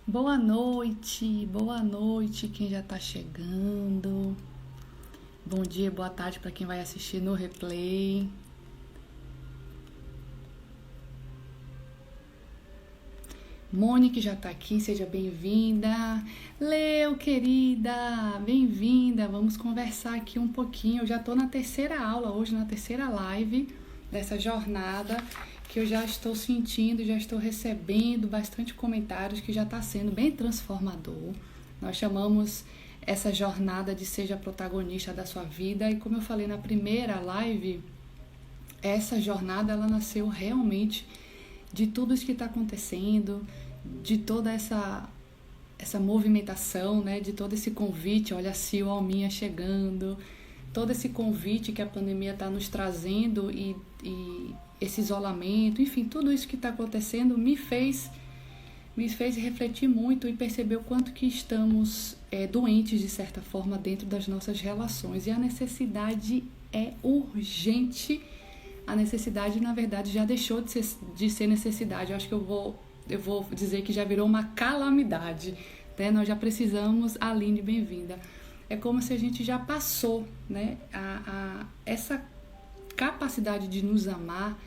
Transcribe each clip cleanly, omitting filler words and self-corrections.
Boa noite quem já tá chegando. Bom dia, boa tarde para quem vai assistir no replay. Mônica já tá aqui, seja bem-vinda. Leo, querida, bem-vinda. Vamos conversar aqui um pouquinho. Eu já tô na terceira aula hoje, na terceira live dessa jornada que eu já estou sentindo, já estou recebendo bastante comentários, que já está sendo bem transformador. Nós chamamos essa jornada de seja protagonista da sua vida, e como eu falei na primeira live, essa jornada ela nasceu realmente de tudo isso que está acontecendo, de toda essa movimentação, né, de todo esse convite. Olha a Sil Alminha chegando, todo esse convite que a pandemia está nos trazendo e esse isolamento, enfim, tudo isso que está acontecendo me fez refletir muito e perceber o quanto que estamos doentes, de certa forma, dentro das nossas relações. E a necessidade é urgente. A necessidade, na verdade, já deixou de ser necessidade. Eu acho que eu vou dizer que já virou uma calamidade, né? Nós já precisamos, Aline, bem-vinda. É como se a gente já passou, né, essa capacidade de nos amar,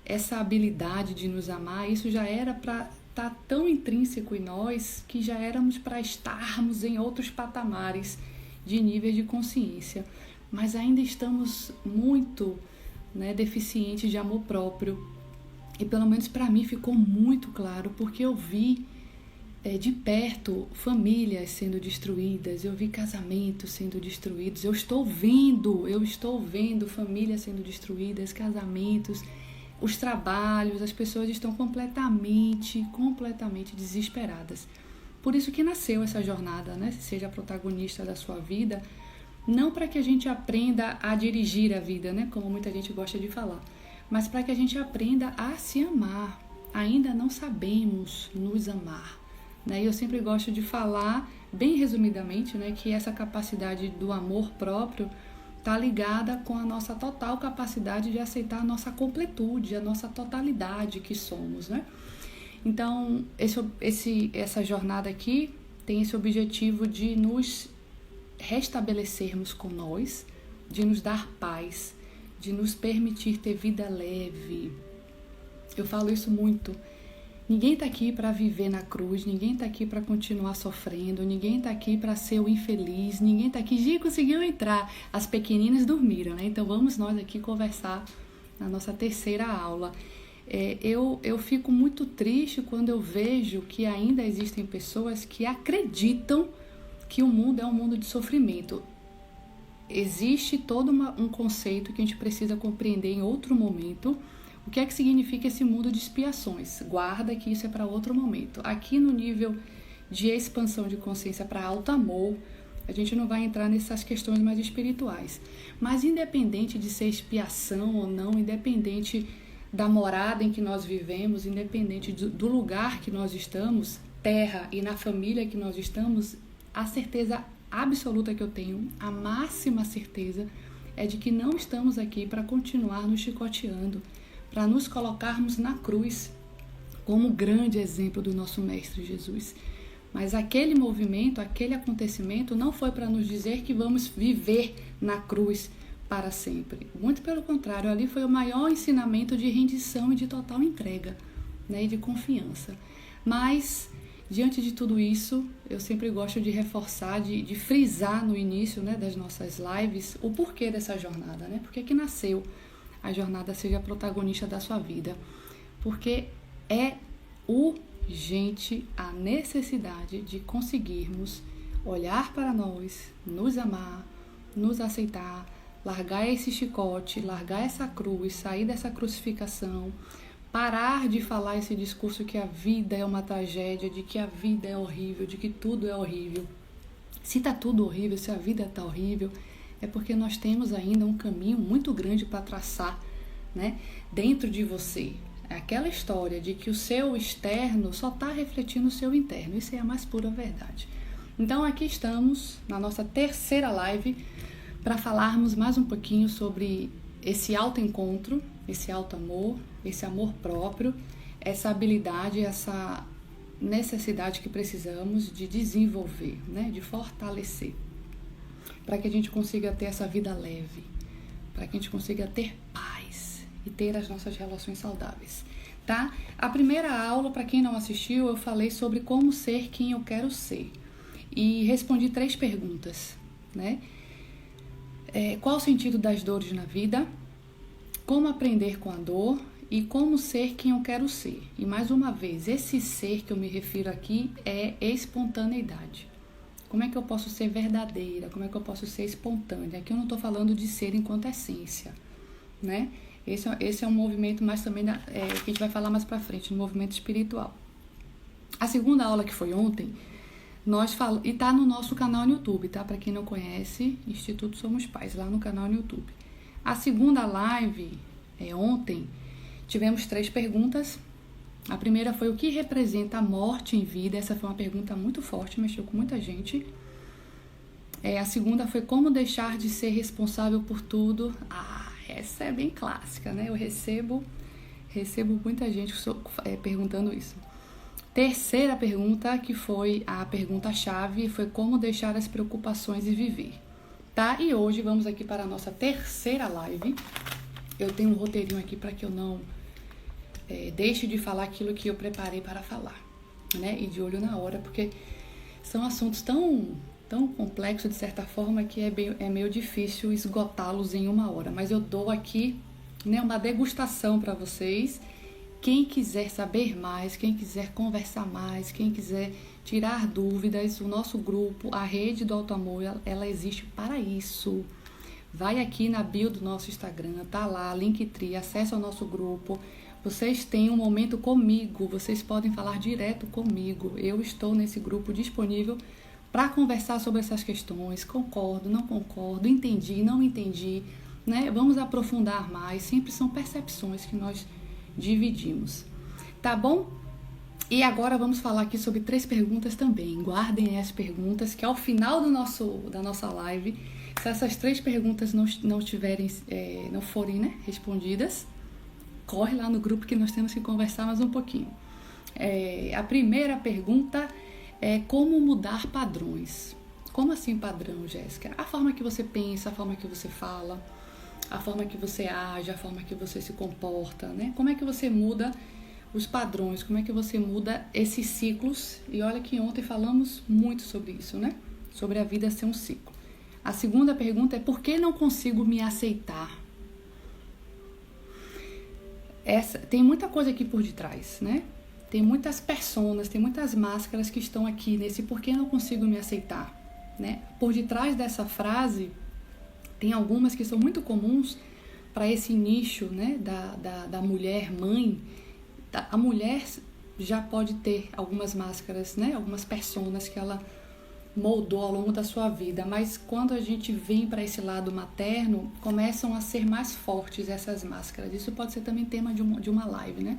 essa habilidade de nos amar. Isso já era para estar tão intrínseco em nós que já éramos para estarmos em outros patamares de níveis de consciência, mas ainda estamos muito, né, deficientes de amor próprio. E pelo menos para mim ficou muito claro, porque eu vi de perto famílias sendo destruídas, eu vi casamentos sendo destruídos, eu estou vendo famílias sendo destruídas, casamentos, os trabalhos, as pessoas estão completamente desesperadas. Por isso que nasceu essa jornada, né? Seja protagonista da sua vida, não para que a gente aprenda a dirigir a vida, né? Como muita gente gosta de falar, mas para que a gente aprenda a se amar. Ainda não sabemos nos amar, né? Eu sempre gosto de falar, bem resumidamente, né, que essa capacidade do amor próprio está ligada com a nossa total capacidade de aceitar a nossa completude, a nossa totalidade que somos, né? Então, essa jornada aqui tem esse objetivo de nos restabelecermos com nós, de nos dar paz, de nos permitir ter vida leve. Eu falo isso muito. Ninguém está aqui para viver na cruz, ninguém está aqui para continuar sofrendo, ninguém está aqui para ser o infeliz, ninguém está aqui. Gi conseguiu entrar, as pequeninas dormiram, né? Então vamos nós aqui conversar na nossa terceira aula. Eu fico muito triste quando eu vejo que ainda existem pessoas que acreditam que o mundo é um mundo de sofrimento. Existe todo um conceito que a gente precisa compreender em outro momento. O que é que significa esse mundo de expiações? Guarda que isso é para outro momento. Aqui no nível de expansão de consciência para alto amor, a gente não vai entrar nessas questões mais espirituais. Mas independente de ser expiação ou não, independente da morada em que nós vivemos, independente do lugar que nós estamos, terra, e na família que nós estamos, a certeza absoluta que eu tenho, a máxima certeza, é de que não estamos aqui para continuar nos chicoteando, para nos colocarmos na cruz como grande exemplo do nosso Mestre Jesus. Mas aquele movimento, aquele acontecimento não foi para nos dizer que vamos viver na cruz para sempre. Muito pelo contrário, ali foi o maior ensinamento de rendição e de total entrega, né, e de confiança. Mas, diante de tudo isso, eu sempre gosto de reforçar, de frisar no início, né, das nossas lives o porquê dessa jornada, né? Porque que nasceu a jornada Seja Protagonista da Sua Vida, porque é urgente a necessidade de conseguirmos olhar para nós, nos amar, nos aceitar, largar esse chicote, largar essa cruz, sair dessa crucificação, parar de falar esse discurso que a vida é uma tragédia, de que a vida é horrível, de que tudo é horrível. Se está tudo horrível, se a vida está horrível, é porque nós temos ainda um caminho muito grande para traçar, né, dentro de você. É aquela história de que o seu externo só está refletindo o seu interno. Isso é a mais pura verdade. Então aqui estamos na nossa terceira live para falarmos mais um pouquinho sobre esse autoencontro, esse autoamor, esse amor próprio, essa habilidade, essa necessidade que precisamos de desenvolver, né? De fortalecer, para que a gente consiga ter essa vida leve, para que a gente consiga ter paz e ter as nossas relações saudáveis, tá? A primeira aula, para quem não assistiu, eu falei sobre como ser quem eu quero ser e respondi 3 perguntas, né? Qual o sentido das dores na vida? Como aprender com a dor? E como ser quem eu quero ser. E mais uma vez, esse ser que eu me refiro aqui é espontaneidade. Como é que eu posso ser verdadeira? Como é que eu posso ser espontânea? Aqui eu não estou falando de ser enquanto essência, né? Esse é um movimento mais também que a gente vai falar mais pra frente, no movimento espiritual. A segunda aula, que foi ontem, e tá no nosso canal no YouTube, tá? Para quem não conhece, Instituto Somos Pais, lá no canal no YouTube. A segunda live, ontem, tivemos 3 perguntas. A primeira foi: o que representa a morte em vida? Essa foi uma pergunta muito forte, mexeu com muita gente. A segunda foi: como deixar de ser responsável por tudo? Essa é bem clássica, né? Eu recebo muita gente perguntando isso. Terceira pergunta, que foi a pergunta-chave, foi: como deixar as preocupações e viver, tá? E hoje vamos aqui para a nossa terceira live. Eu tenho um roteirinho aqui para que eu não deixe de falar aquilo que eu preparei para falar, né? E de olho na hora, porque são assuntos tão complexos, de certa forma, que é meio difícil esgotá-los em 1 hora. Mas eu dou aqui, né, uma degustação para vocês. Quem quiser saber mais, quem quiser conversar mais, quem quiser tirar dúvidas, o nosso grupo, a Rede do Alto Amor, ela existe para isso. Vai aqui na bio do nosso Instagram, tá lá, Linktree, acessa o nosso grupo. Vocês têm um momento comigo, vocês podem falar direto comigo. Eu estou nesse grupo disponível para conversar sobre essas questões. Concordo, não concordo, entendi, não entendi, né? Vamos aprofundar mais. Sempre são percepções que nós dividimos, tá bom? E agora vamos falar aqui sobre 3 perguntas também. Guardem as perguntas, que ao final da nossa live, se essas 3 perguntas não forem, né, respondidas, corre lá no grupo que nós temos que conversar mais um pouquinho. A primeira pergunta é: como mudar padrões? Como assim padrão, Jéssica? A forma que você pensa, a forma que você fala, a forma que você age, a forma que você se comporta, né? Como é que você muda os padrões? Como é que você muda esses ciclos? E olha que ontem falamos muito sobre isso, né? Sobre a vida ser um ciclo. A segunda pergunta é: por que não consigo me aceitar? Tem muita coisa aqui por detrás, né? Tem muitas personas, tem muitas máscaras que estão aqui nesse por que não consigo me aceitar, né? Por detrás dessa frase, tem algumas que são muito comuns para esse nicho, né, da mulher mãe. A mulher já pode ter algumas máscaras, né, algumas personas que ela moldou ao longo da sua vida, mas quando a gente vem para esse lado materno, começam a ser mais fortes essas máscaras. Isso pode ser também tema de uma live, né?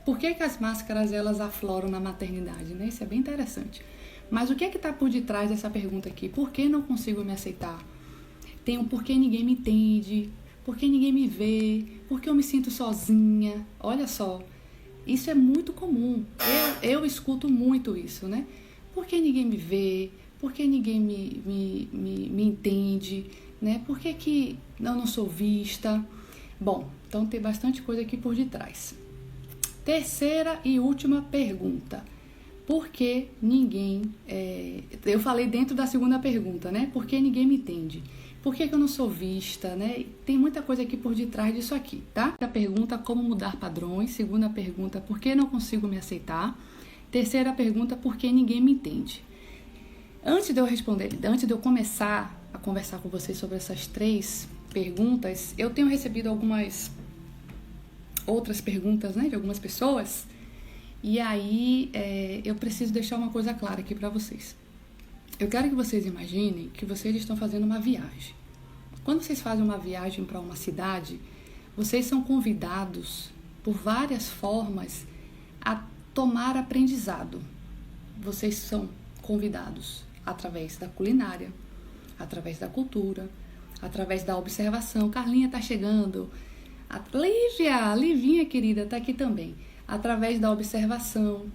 Por que as máscaras, elas afloram na maternidade, né? Isso é bem interessante. Mas o que está por detrás dessa pergunta aqui? Por que não consigo me aceitar? Tem um porquê ninguém me entende, porquê ninguém me vê, porquê eu me sinto sozinha. Olha só, isso é muito comum. Eu escuto muito isso, né? Por que ninguém me vê? Por que ninguém me entende? Né? Por que eu não sou vista? Bom, então tem bastante coisa aqui por detrás. Terceira e última pergunta. Por que ninguém... eu falei dentro da segunda pergunta, né? Por que ninguém me entende? Por que eu não sou vista, né? Tem muita coisa aqui por detrás disso aqui, tá? A pergunta: como mudar padrões. Segunda pergunta: por que não consigo me aceitar? Terceira pergunta: por que ninguém me entende? Antes de eu começar a conversar com vocês sobre essas 3 perguntas, eu tenho recebido algumas outras perguntas, né, de algumas pessoas, e aí eu preciso deixar uma coisa clara aqui para vocês. Eu quero que vocês imaginem que vocês estão fazendo uma viagem. Quando vocês fazem uma viagem para uma cidade, vocês são convidados por várias formas a tomar aprendizado. Vocês são convidados através da culinária, através da cultura, através da observação. Carlinha tá chegando. Livinha querida, tá aqui também. Através da observação,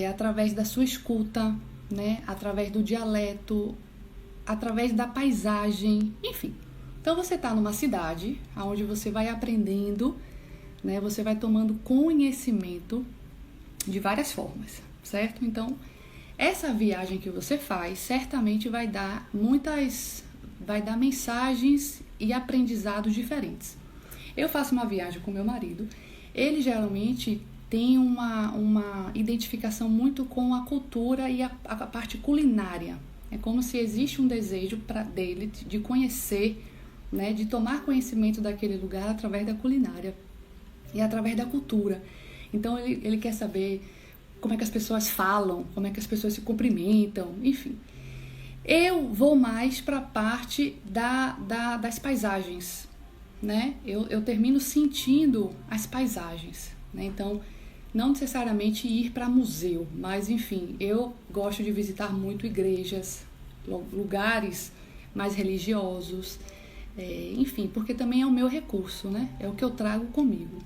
através da sua escuta, né? Através do dialeto, através da paisagem, enfim. Então você está numa cidade onde você vai aprendendo, né? Você vai tomando conhecimento de várias formas, certo? Então, essa viagem que você faz certamente vai dar mensagens e aprendizados diferentes. Eu faço uma viagem com meu marido, ele geralmente tem uma identificação muito com a cultura e a parte culinária. É como se existe um desejo dele de conhecer, né, de tomar conhecimento daquele lugar através da culinária e através da cultura. Então ele quer saber como é que as pessoas falam, como é que as pessoas se cumprimentam, enfim. Eu vou mais para a parte das paisagens, né? Eu termino sentindo as paisagens, né? Então, não necessariamente ir para museu, mas enfim, eu gosto de visitar muito igrejas, lugares mais religiosos, enfim, porque também é o meu recurso, né? É o que eu trago comigo.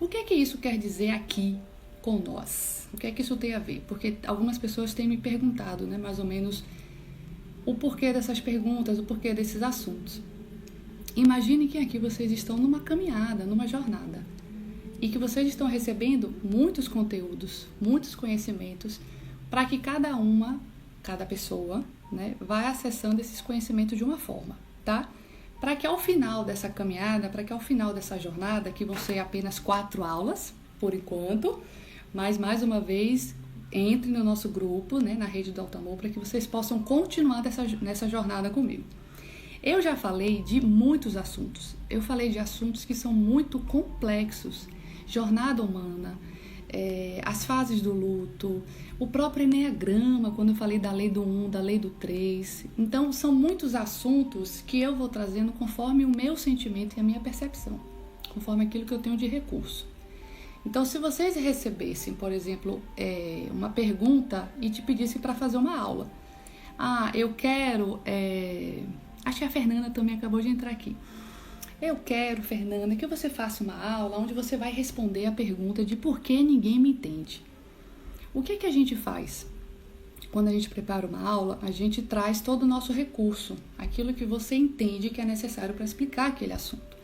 O que é que isso quer dizer aqui com nós? O que é que isso tem a ver? Porque algumas pessoas têm me perguntado, né, mais ou menos, o porquê dessas perguntas, o porquê desses assuntos. Imagine que aqui vocês estão numa caminhada, numa jornada, e que vocês estão recebendo muitos conteúdos, muitos conhecimentos, para que cada pessoa, né, vai acessando esses conhecimentos de uma forma, tá? Para que ao final dessa caminhada, para que ao final dessa jornada, que vão ser apenas 4 aulas, por enquanto, mas mais uma vez, entre no nosso grupo, né, na rede do Alto Amor, para que vocês possam continuar nessa jornada comigo. Eu já falei de muitos assuntos, eu falei de assuntos que são muito complexos, jornada humana, as fases do luto, o próprio Enneagrama, quando eu falei da lei do 1, da lei do 3. Então, são muitos assuntos que eu vou trazendo conforme o meu sentimento e a minha percepção, conforme aquilo que eu tenho de recurso. Então, se vocês recebessem, por exemplo, uma pergunta e te pedissem para fazer uma aula. Eu quero... Acho que a Fernanda também acabou de entrar aqui. Eu quero, Fernanda, que você faça uma aula onde você vai responder a pergunta de por que ninguém me entende. O que a gente faz? Quando a gente prepara uma aula, a gente traz todo o nosso recurso, aquilo que você entende que é necessário para explicar aquele assunto.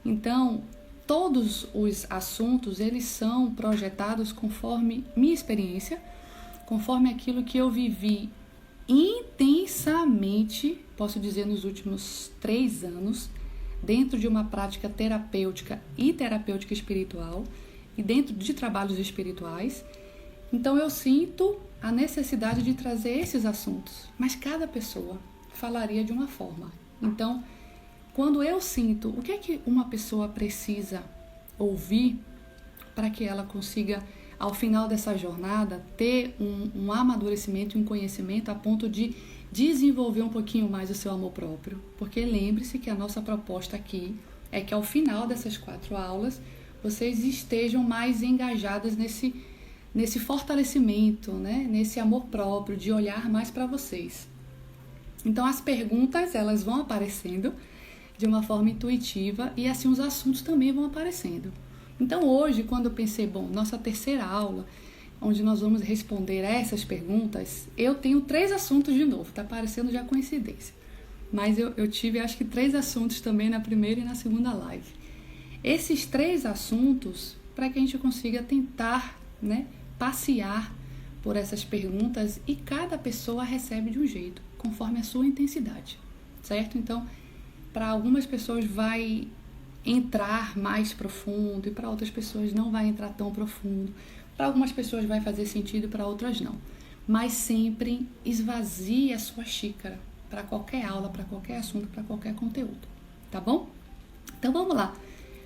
Então, todos os assuntos, eles são projetados conforme minha experiência, conforme aquilo que eu vivi intensamente, posso dizer, nos últimos 3 anos, dentro de uma prática terapêutica e terapêutica espiritual e dentro de trabalhos espirituais. Então eu sinto a necessidade de trazer esses assuntos, mas cada pessoa falaria de uma forma. Então, quando eu sinto o que é que uma pessoa precisa ouvir para que ela consiga, ao final dessa jornada, ter um amadurecimento e um conhecimento a ponto de desenvolver um pouquinho mais o seu amor próprio. Porque lembre-se que a nossa proposta aqui é que ao final dessas 4 aulas, vocês estejam mais engajadas nesse fortalecimento, né? Nesse amor próprio, de olhar mais para vocês. Então as perguntas, elas vão aparecendo de uma forma intuitiva e assim os assuntos também vão aparecendo. Então hoje, quando eu pensei, nossa terceira aula, onde nós vamos responder essas perguntas, eu tenho 3 assuntos de novo, tá parecendo já coincidência. Mas eu tive, acho que 3 assuntos também na primeira e na segunda live. Esses 3 assuntos, para que a gente consiga tentar, né, passear por essas perguntas, e cada pessoa recebe de um jeito, conforme a sua intensidade, certo? Então, para algumas pessoas vai entrar mais profundo e para outras pessoas não vai entrar tão profundo. Para algumas pessoas vai fazer sentido, para outras não. Mas sempre esvazie a sua xícara para qualquer aula, para qualquer assunto, para qualquer conteúdo, tá bom? Então vamos lá.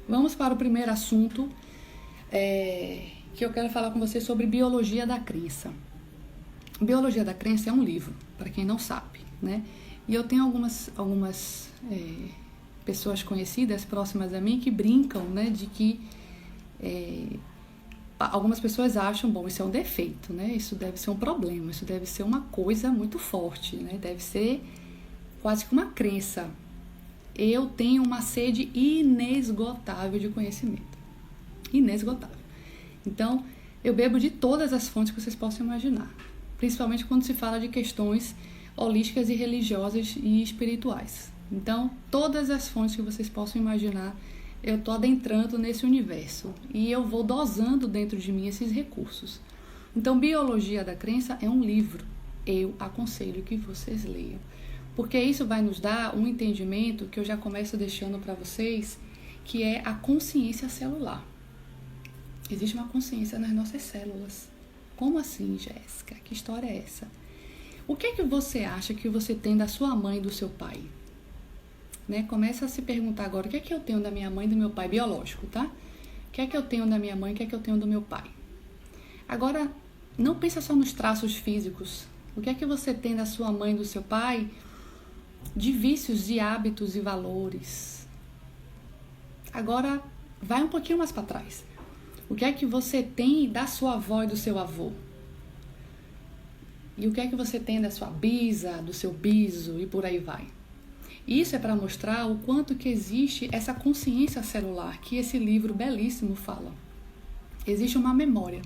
Vamos para o primeiro assunto, que eu quero falar com você sobre biologia da crença. Biologia da crença é um livro, para quem não sabe, né? E eu tenho algumas pessoas conhecidas, próximas a mim, que brincam, né, de que algumas pessoas acham, isso é um defeito, né? Isso deve ser um problema, isso deve ser uma coisa muito forte, né? Deve ser quase que uma crença. Eu tenho uma sede inesgotável de conhecimento. Inesgotável. Então, Eu bebo de todas as fontes que vocês possam imaginar, principalmente quando se fala de questões holísticas e religiosas e espirituais. Então, todas as fontes que vocês possam imaginar, eu estou adentrando nesse universo e eu vou dosando dentro de mim esses recursos. Então, Biologia da Crença é um livro. Eu aconselho que vocês leiam, porque isso vai nos dar um entendimento que eu já começo deixando para vocês, que é a consciência celular. Existe uma consciência nas nossas células. Como assim, Jéssica? Que história é essa? O que é que você acha que você tem da sua mãe e do seu pai? Né? Começa a se perguntar agora, o que é que eu tenho da minha mãe e do meu pai? Biológico, tá? O que é que eu tenho da minha mãe e o que é que eu tenho do meu pai? Agora, não pensa só nos traços físicos. O que é que você tem da sua mãe e do seu pai de vícios, de hábitos e valores? Agora, vai um pouquinho mais para trás. O que é que você tem da sua avó e do seu avô? E o que é que você tem da sua bisa, do seu biso e por aí vai? Isso é para mostrar o quanto que existe essa consciência celular que esse livro belíssimo fala. Existe uma memória,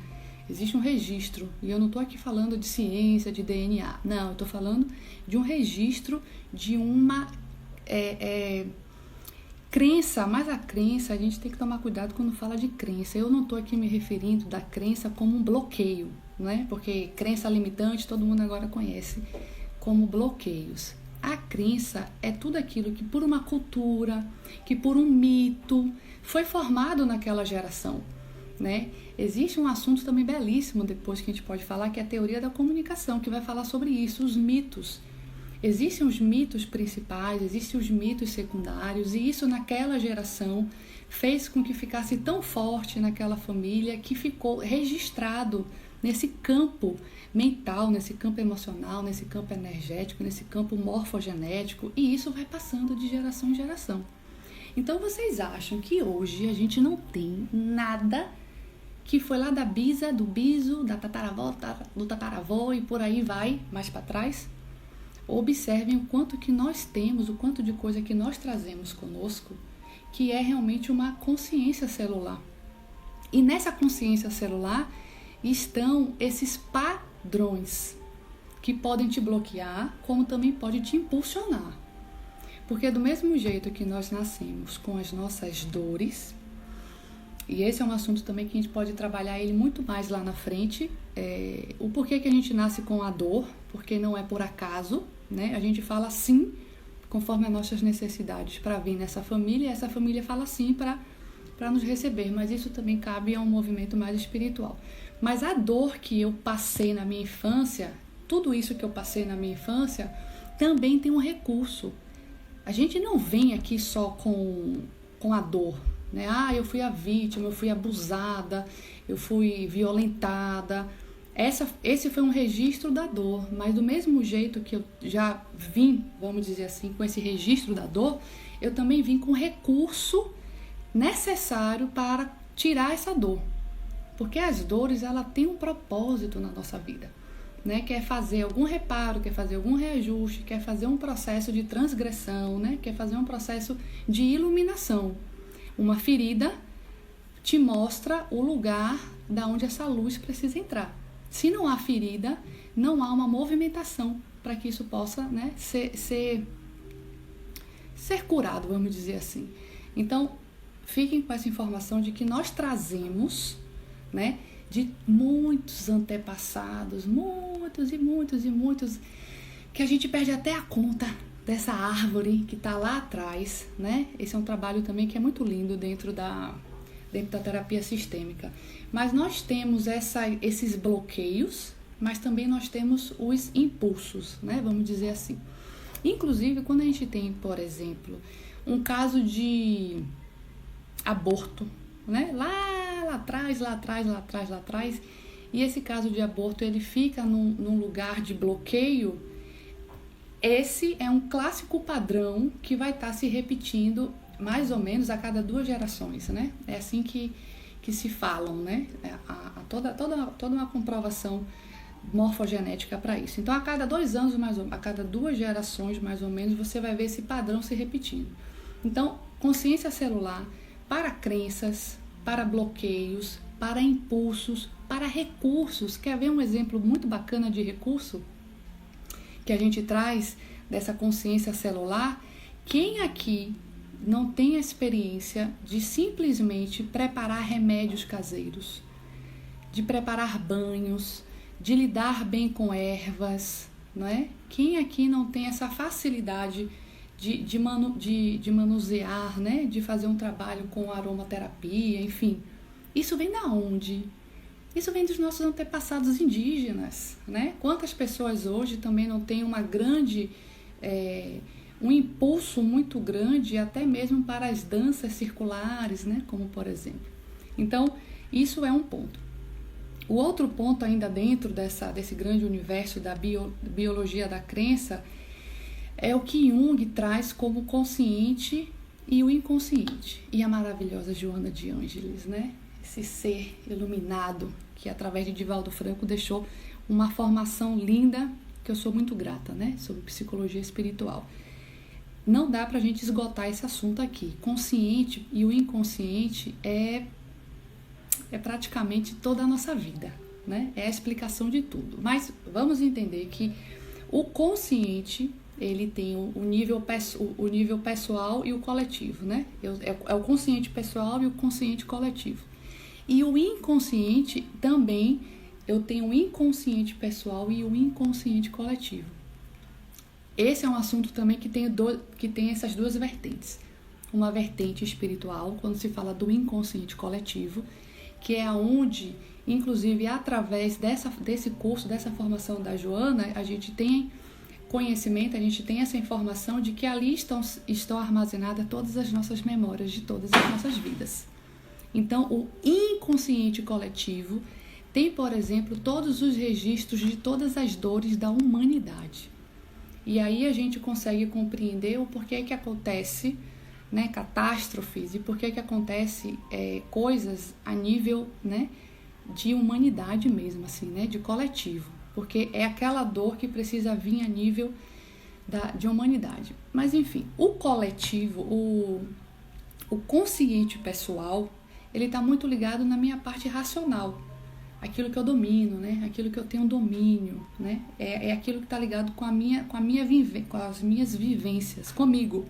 existe um registro. E eu não estou aqui falando de ciência, de DNA. Não, eu estou falando de um registro, de uma crença. Mas a crença, a gente tem que tomar cuidado quando fala de crença. Eu não estou aqui me referindo da crença como um bloqueio, né? Porque crença limitante todo mundo agora conhece como bloqueios. A crença é tudo aquilo que por uma cultura, que por um mito, foi formado naquela geração, né? Existe um assunto também belíssimo depois que a gente pode falar, que é a teoria da comunicação, que vai falar sobre isso, os mitos. Existem os mitos principais, existem os mitos secundários, e isso naquela geração fez com que ficasse tão forte naquela família que ficou registrado nesse campo mental, nesse campo emocional, nesse campo energético, nesse campo morfogenético, e isso vai passando de geração em geração. Então vocês acham que hoje a gente não tem nada que foi lá da bisa, do biso, da tataravó, do tataravô e por aí vai, mais para trás? Observem o quanto que nós temos, o quanto de coisa que nós trazemos conosco, que é realmente uma consciência celular. E nessa consciência celular estão esses padrões que podem te bloquear, como também pode te impulsionar. Porque do mesmo jeito que nós nascemos com as nossas dores, e esse é um assunto também que a gente pode trabalhar ele muito mais lá na frente, o porquê que a gente nasce com a dor, porque não é por acaso, né? A gente fala sim, conforme as nossas necessidades para vir nessa família, e essa família fala sim para nos receber, mas isso também cabe a um movimento mais espiritual. Mas a dor que eu passei na minha infância, tudo isso que eu passei na minha infância, também tem um recurso. A gente não vem aqui só com a dor, né? Ah, eu fui a vítima, eu fui abusada, eu fui violentada. Esse foi um registro da dor, mas do mesmo jeito que eu já vim, vamos dizer assim, com esse registro da dor, eu também vim com recurso necessário para tirar essa dor. Porque as dores, ela tem um propósito na nossa vida, né? Quer fazer algum reparo, quer fazer algum reajuste, quer fazer um processo de transgressão, né? Quer fazer um processo de iluminação. Uma ferida te mostra o lugar da onde essa luz precisa entrar. Se não há ferida, não há uma movimentação para que isso possa, né, ser curado, vamos dizer assim. Então, fiquem com essa informação de que nós trazemos, né, de muitos antepassados, muitos, que a gente perde até a conta dessa árvore que está lá atrás, né? Esse é um trabalho também que é muito lindo dentro da terapia sistêmica. Mas nós temos esses bloqueios, mas também nós temos os impulsos, né? Vamos dizer assim. Inclusive, quando a gente tem, por exemplo, um caso de aborto, né? Lá atrás, e esse caso de aborto, ele fica num lugar de bloqueio. Esse é um clássico padrão que vai estar se repetindo mais ou menos a cada 2 gerações, né? É assim que se falam, né? Toda uma comprovação morfogenética para isso. Então, a cada 2 anos, a cada 2 gerações, mais ou menos, você vai ver esse padrão se repetindo. Então, consciência celular para crenças, para bloqueios, para impulsos, para recursos. Quer ver um exemplo muito bacana de recurso que a gente traz dessa consciência celular? Quem aqui não tem a experiência de simplesmente preparar remédios caseiros, de preparar banhos, de lidar bem com ervas, não é? Quem aqui não tem essa facilidade de manusear, né? De fazer um trabalho com aromaterapia, enfim. Isso vem da onde? Isso vem dos nossos antepassados indígenas, né? Quantas pessoas hoje também não têm uma grande, um impulso muito grande até mesmo para as danças circulares, né? Como por exemplo. Então, isso é um ponto. O outro ponto ainda dentro desse grande universo da biologia da crença é o que Jung traz como consciente e o inconsciente. E a maravilhosa Joana de Ângeles, né? Esse ser iluminado que através de Divaldo Franco deixou uma formação linda, que eu sou muito grata, né? Sobre psicologia espiritual. Não dá pra gente esgotar esse assunto aqui. Consciente e o inconsciente é praticamente toda a nossa vida, né? É a explicação de tudo. Mas vamos entender que o consciente, ele tem o nível pessoal e o coletivo, né? É o consciente pessoal e o consciente coletivo. E o inconsciente também, eu tenho o inconsciente pessoal e o inconsciente coletivo. Esse é um assunto também que tem essas duas vertentes. Uma vertente espiritual, quando se fala do inconsciente coletivo, que é onde, inclusive, através desse curso, dessa formação da Joana, a gente tem conhecimento, a gente tem essa informação de que ali estão armazenadas todas as nossas memórias de todas as nossas vidas. Então, o inconsciente coletivo tem, por exemplo, todos os registros de todas as dores da humanidade. E aí a gente consegue compreender o porquê que acontece, né, catástrofes, e por que acontece coisas a nível, né, de humanidade mesmo, assim, né, de coletivo. Porque é aquela dor que precisa vir a nível de humanidade. Mas, enfim, o coletivo, o consciente pessoal, ele está muito ligado na minha parte racional. Aquilo que eu domino, né? Aquilo que eu tenho domínio, né? É aquilo que está ligado com as minhas vivências, comigo.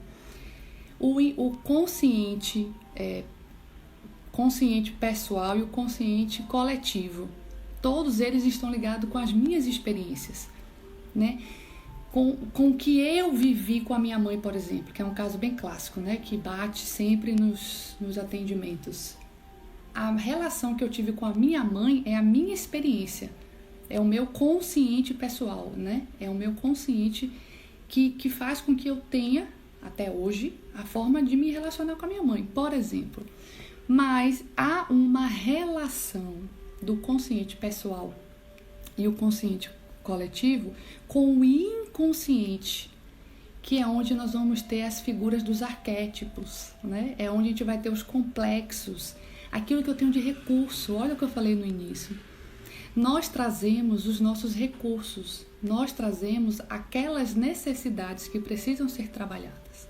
O consciente pessoal e o consciente coletivo, todos eles estão ligados com as minhas experiências, né? Com o que eu vivi com a minha mãe, por exemplo, que é um caso bem clássico, né? Que bate sempre nos atendimentos. A relação que eu tive com a minha mãe é a minha experiência, é o meu consciente pessoal, né? É o meu consciente que faz com que eu tenha, até hoje, a forma de me relacionar com a minha mãe, por exemplo. Mas há uma relação do consciente pessoal e o consciente coletivo com o inconsciente, que é onde nós vamos ter as figuras dos arquétipos, né? É onde a gente vai ter os complexos, aquilo que eu tenho de recurso. Olha o que eu falei no início. Nós trazemos os nossos recursos, nós trazemos aquelas necessidades que precisam ser trabalhadas.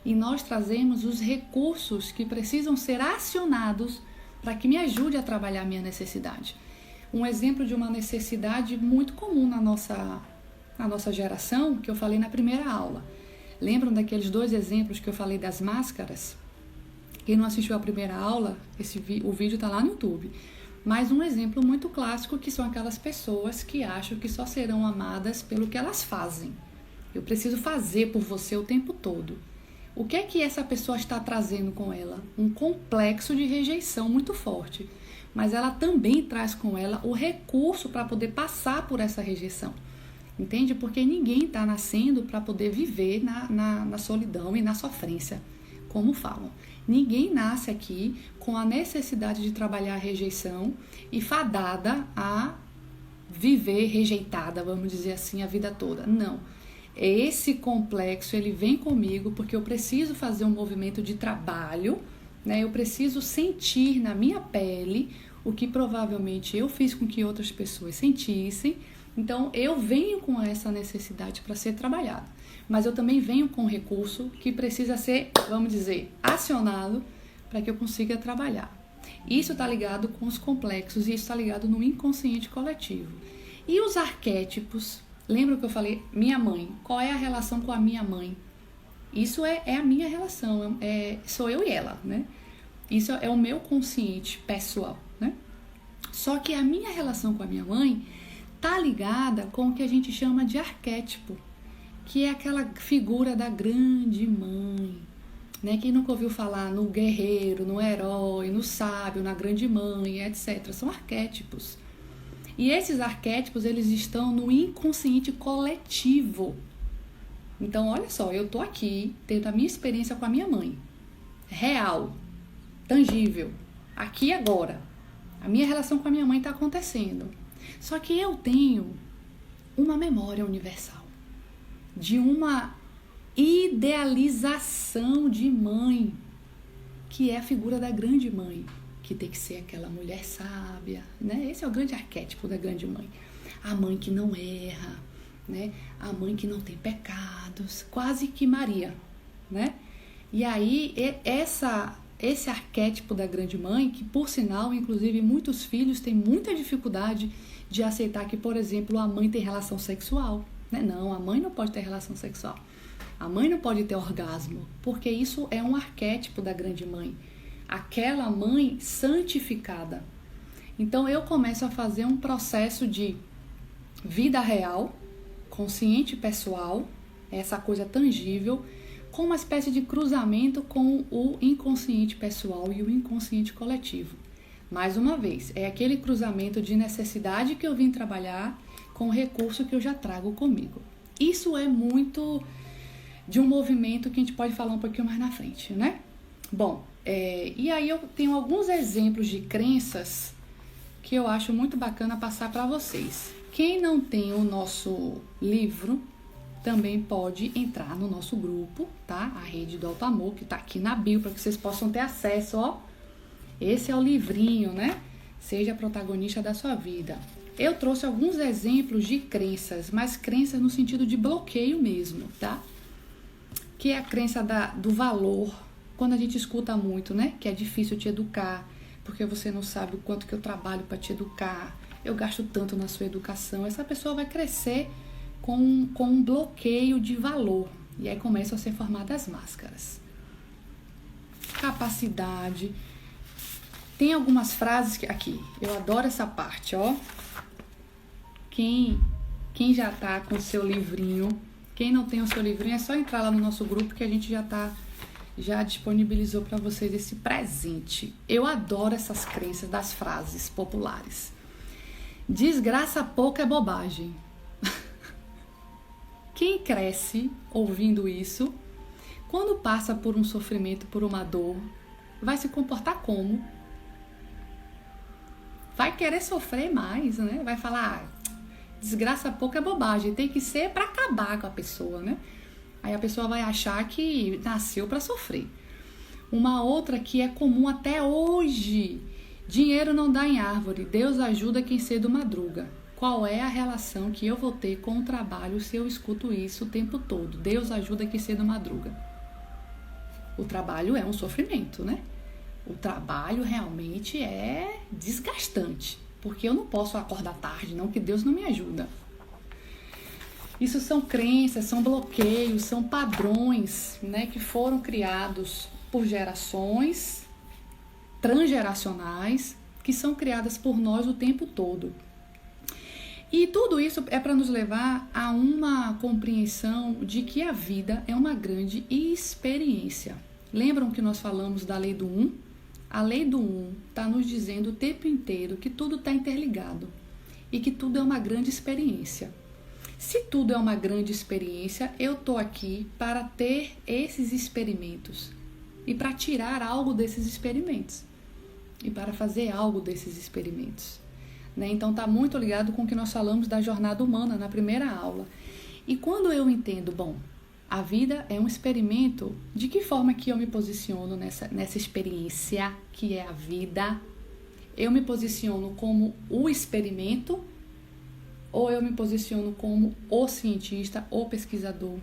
E nós trazemos os recursos que precisam ser acionados para que me ajude a trabalhar a minha necessidade. Um exemplo de uma necessidade muito comum na nossa geração, que eu falei na primeira aula. Lembram daqueles 2 exemplos que eu falei das máscaras? Quem não assistiu a primeira aula, o vídeo está lá no YouTube. Mas um exemplo muito clássico, que são aquelas pessoas que acham que só serão amadas pelo que elas fazem. Eu preciso fazer por você o tempo todo. O que é que essa pessoa está trazendo com ela? Um complexo de rejeição muito forte. Mas ela também traz com ela o recurso para poder passar por essa rejeição. Entende? Porque ninguém está nascendo para poder viver na solidão e na sofrência, como falam. Ninguém nasce aqui com a necessidade de trabalhar a rejeição e fadada a viver rejeitada, vamos dizer assim, a vida toda. Não. Esse complexo, ele vem comigo porque eu preciso fazer um movimento de trabalho, né? Eu preciso sentir na minha pele o que provavelmente eu fiz com que outras pessoas sentissem. Então, eu venho com essa necessidade para ser trabalhado. Mas eu também venho com um recurso que precisa ser, vamos dizer, acionado para que eu consiga trabalhar. Isso está ligado com os complexos e isso está ligado no inconsciente coletivo. E os arquétipos, lembra que eu falei, minha mãe, qual é a relação com a minha mãe? Isso é a minha relação, sou eu e ela, né? Isso é o meu consciente pessoal, né? Só que a minha relação com a minha mãe tá ligada com o que a gente chama de arquétipo, que é aquela figura da grande mãe, né? Quem nunca ouviu falar no guerreiro, no herói, no sábio, na grande mãe, etc. São arquétipos. E esses arquétipos, eles estão no inconsciente coletivo. Então, olha só, eu tô aqui tendo a minha experiência com a minha mãe, real, tangível, aqui e agora. A minha relação com a minha mãe está acontecendo. Só que eu tenho uma memória universal de uma idealização de mãe, que é a figura da grande mãe, que tem que ser aquela mulher sábia, né? Esse é o grande arquétipo da grande mãe. A mãe que não erra, né? A mãe que não tem pecados, quase que Maria, né? E aí, esse arquétipo da grande mãe, que por sinal, inclusive muitos filhos têm muita dificuldade de aceitar que, por exemplo, a mãe tem relação sexual, né? Não, a mãe não pode ter relação sexual. A mãe não pode ter orgasmo, porque isso é um arquétipo da grande mãe. Aquela mãe santificada. Então, eu começo a fazer um processo de vida real, consciente pessoal, essa coisa tangível, com uma espécie de cruzamento com o inconsciente pessoal e o inconsciente coletivo. Mais uma vez, é aquele cruzamento de necessidade que eu vim trabalhar com o recurso que eu já trago comigo. Isso é muito de um movimento que a gente pode falar um pouquinho mais na frente, né? Bom, e aí eu tenho alguns exemplos de crenças que eu acho muito bacana passar para vocês. Quem não tem o nosso livro também pode entrar no nosso grupo, tá? A Rede do Alto Amor, que tá aqui na bio, para que vocês possam ter acesso, ó. Esse é o livrinho, né? Seja protagonista da sua vida. Eu trouxe alguns exemplos de crenças, mas crenças no sentido de bloqueio mesmo, tá? Que é a crença do valor, quando a gente escuta muito, né? Que é difícil te educar, porque você não sabe o quanto que eu trabalho para te educar, eu gasto tanto na sua educação. Essa pessoa vai crescer com um bloqueio de valor. E aí começam a ser formadas máscaras. Capacidade. Tem algumas frases aqui. Eu adoro essa parte, ó. Quem já tá com o seu livrinho, quem não tem o seu livrinho, é só entrar lá no nosso grupo que a gente já disponibilizou para vocês esse presente. Eu adoro essas crenças das frases populares. Desgraça pouco é bobagem. Quem cresce ouvindo isso, quando passa por um sofrimento, por uma dor, vai se comportar como? Vai querer sofrer mais, né? Vai falar, desgraça pouco é bobagem, tem que ser para acabar com a pessoa, né? Aí a pessoa vai achar que nasceu para sofrer. Uma outra que é comum até hoje, dinheiro não dá em árvore, Deus ajuda quem cedo madruga. Qual é a relação que eu vou ter com o trabalho se eu escuto isso o tempo todo? Deus ajuda quem cedo madruga. O trabalho é um sofrimento, né? O trabalho realmente é desgastante, porque eu não posso acordar tarde, não, que Deus não me ajuda. Isso são crenças, são bloqueios, são padrões, né, que foram criados por gerações transgeracionais, que são criadas por nós o tempo todo. E tudo isso é para nos levar a uma compreensão de que a vida é uma grande experiência. Lembram que nós falamos da lei do 1? A lei do 1 está nos dizendo o tempo inteiro que tudo está interligado e que tudo é uma grande experiência. Se tudo é uma grande experiência, eu estou aqui para ter esses experimentos e para tirar algo desses experimentos e para fazer algo desses experimentos. Né? Então está muito ligado com o que nós falamos da jornada humana na primeira aula. E quando eu entendo, bom, a vida é um experimento, de que forma que eu me posiciono nessa experiência que é a vida? Eu me posiciono como o experimento ou eu me posiciono como o cientista, o pesquisador?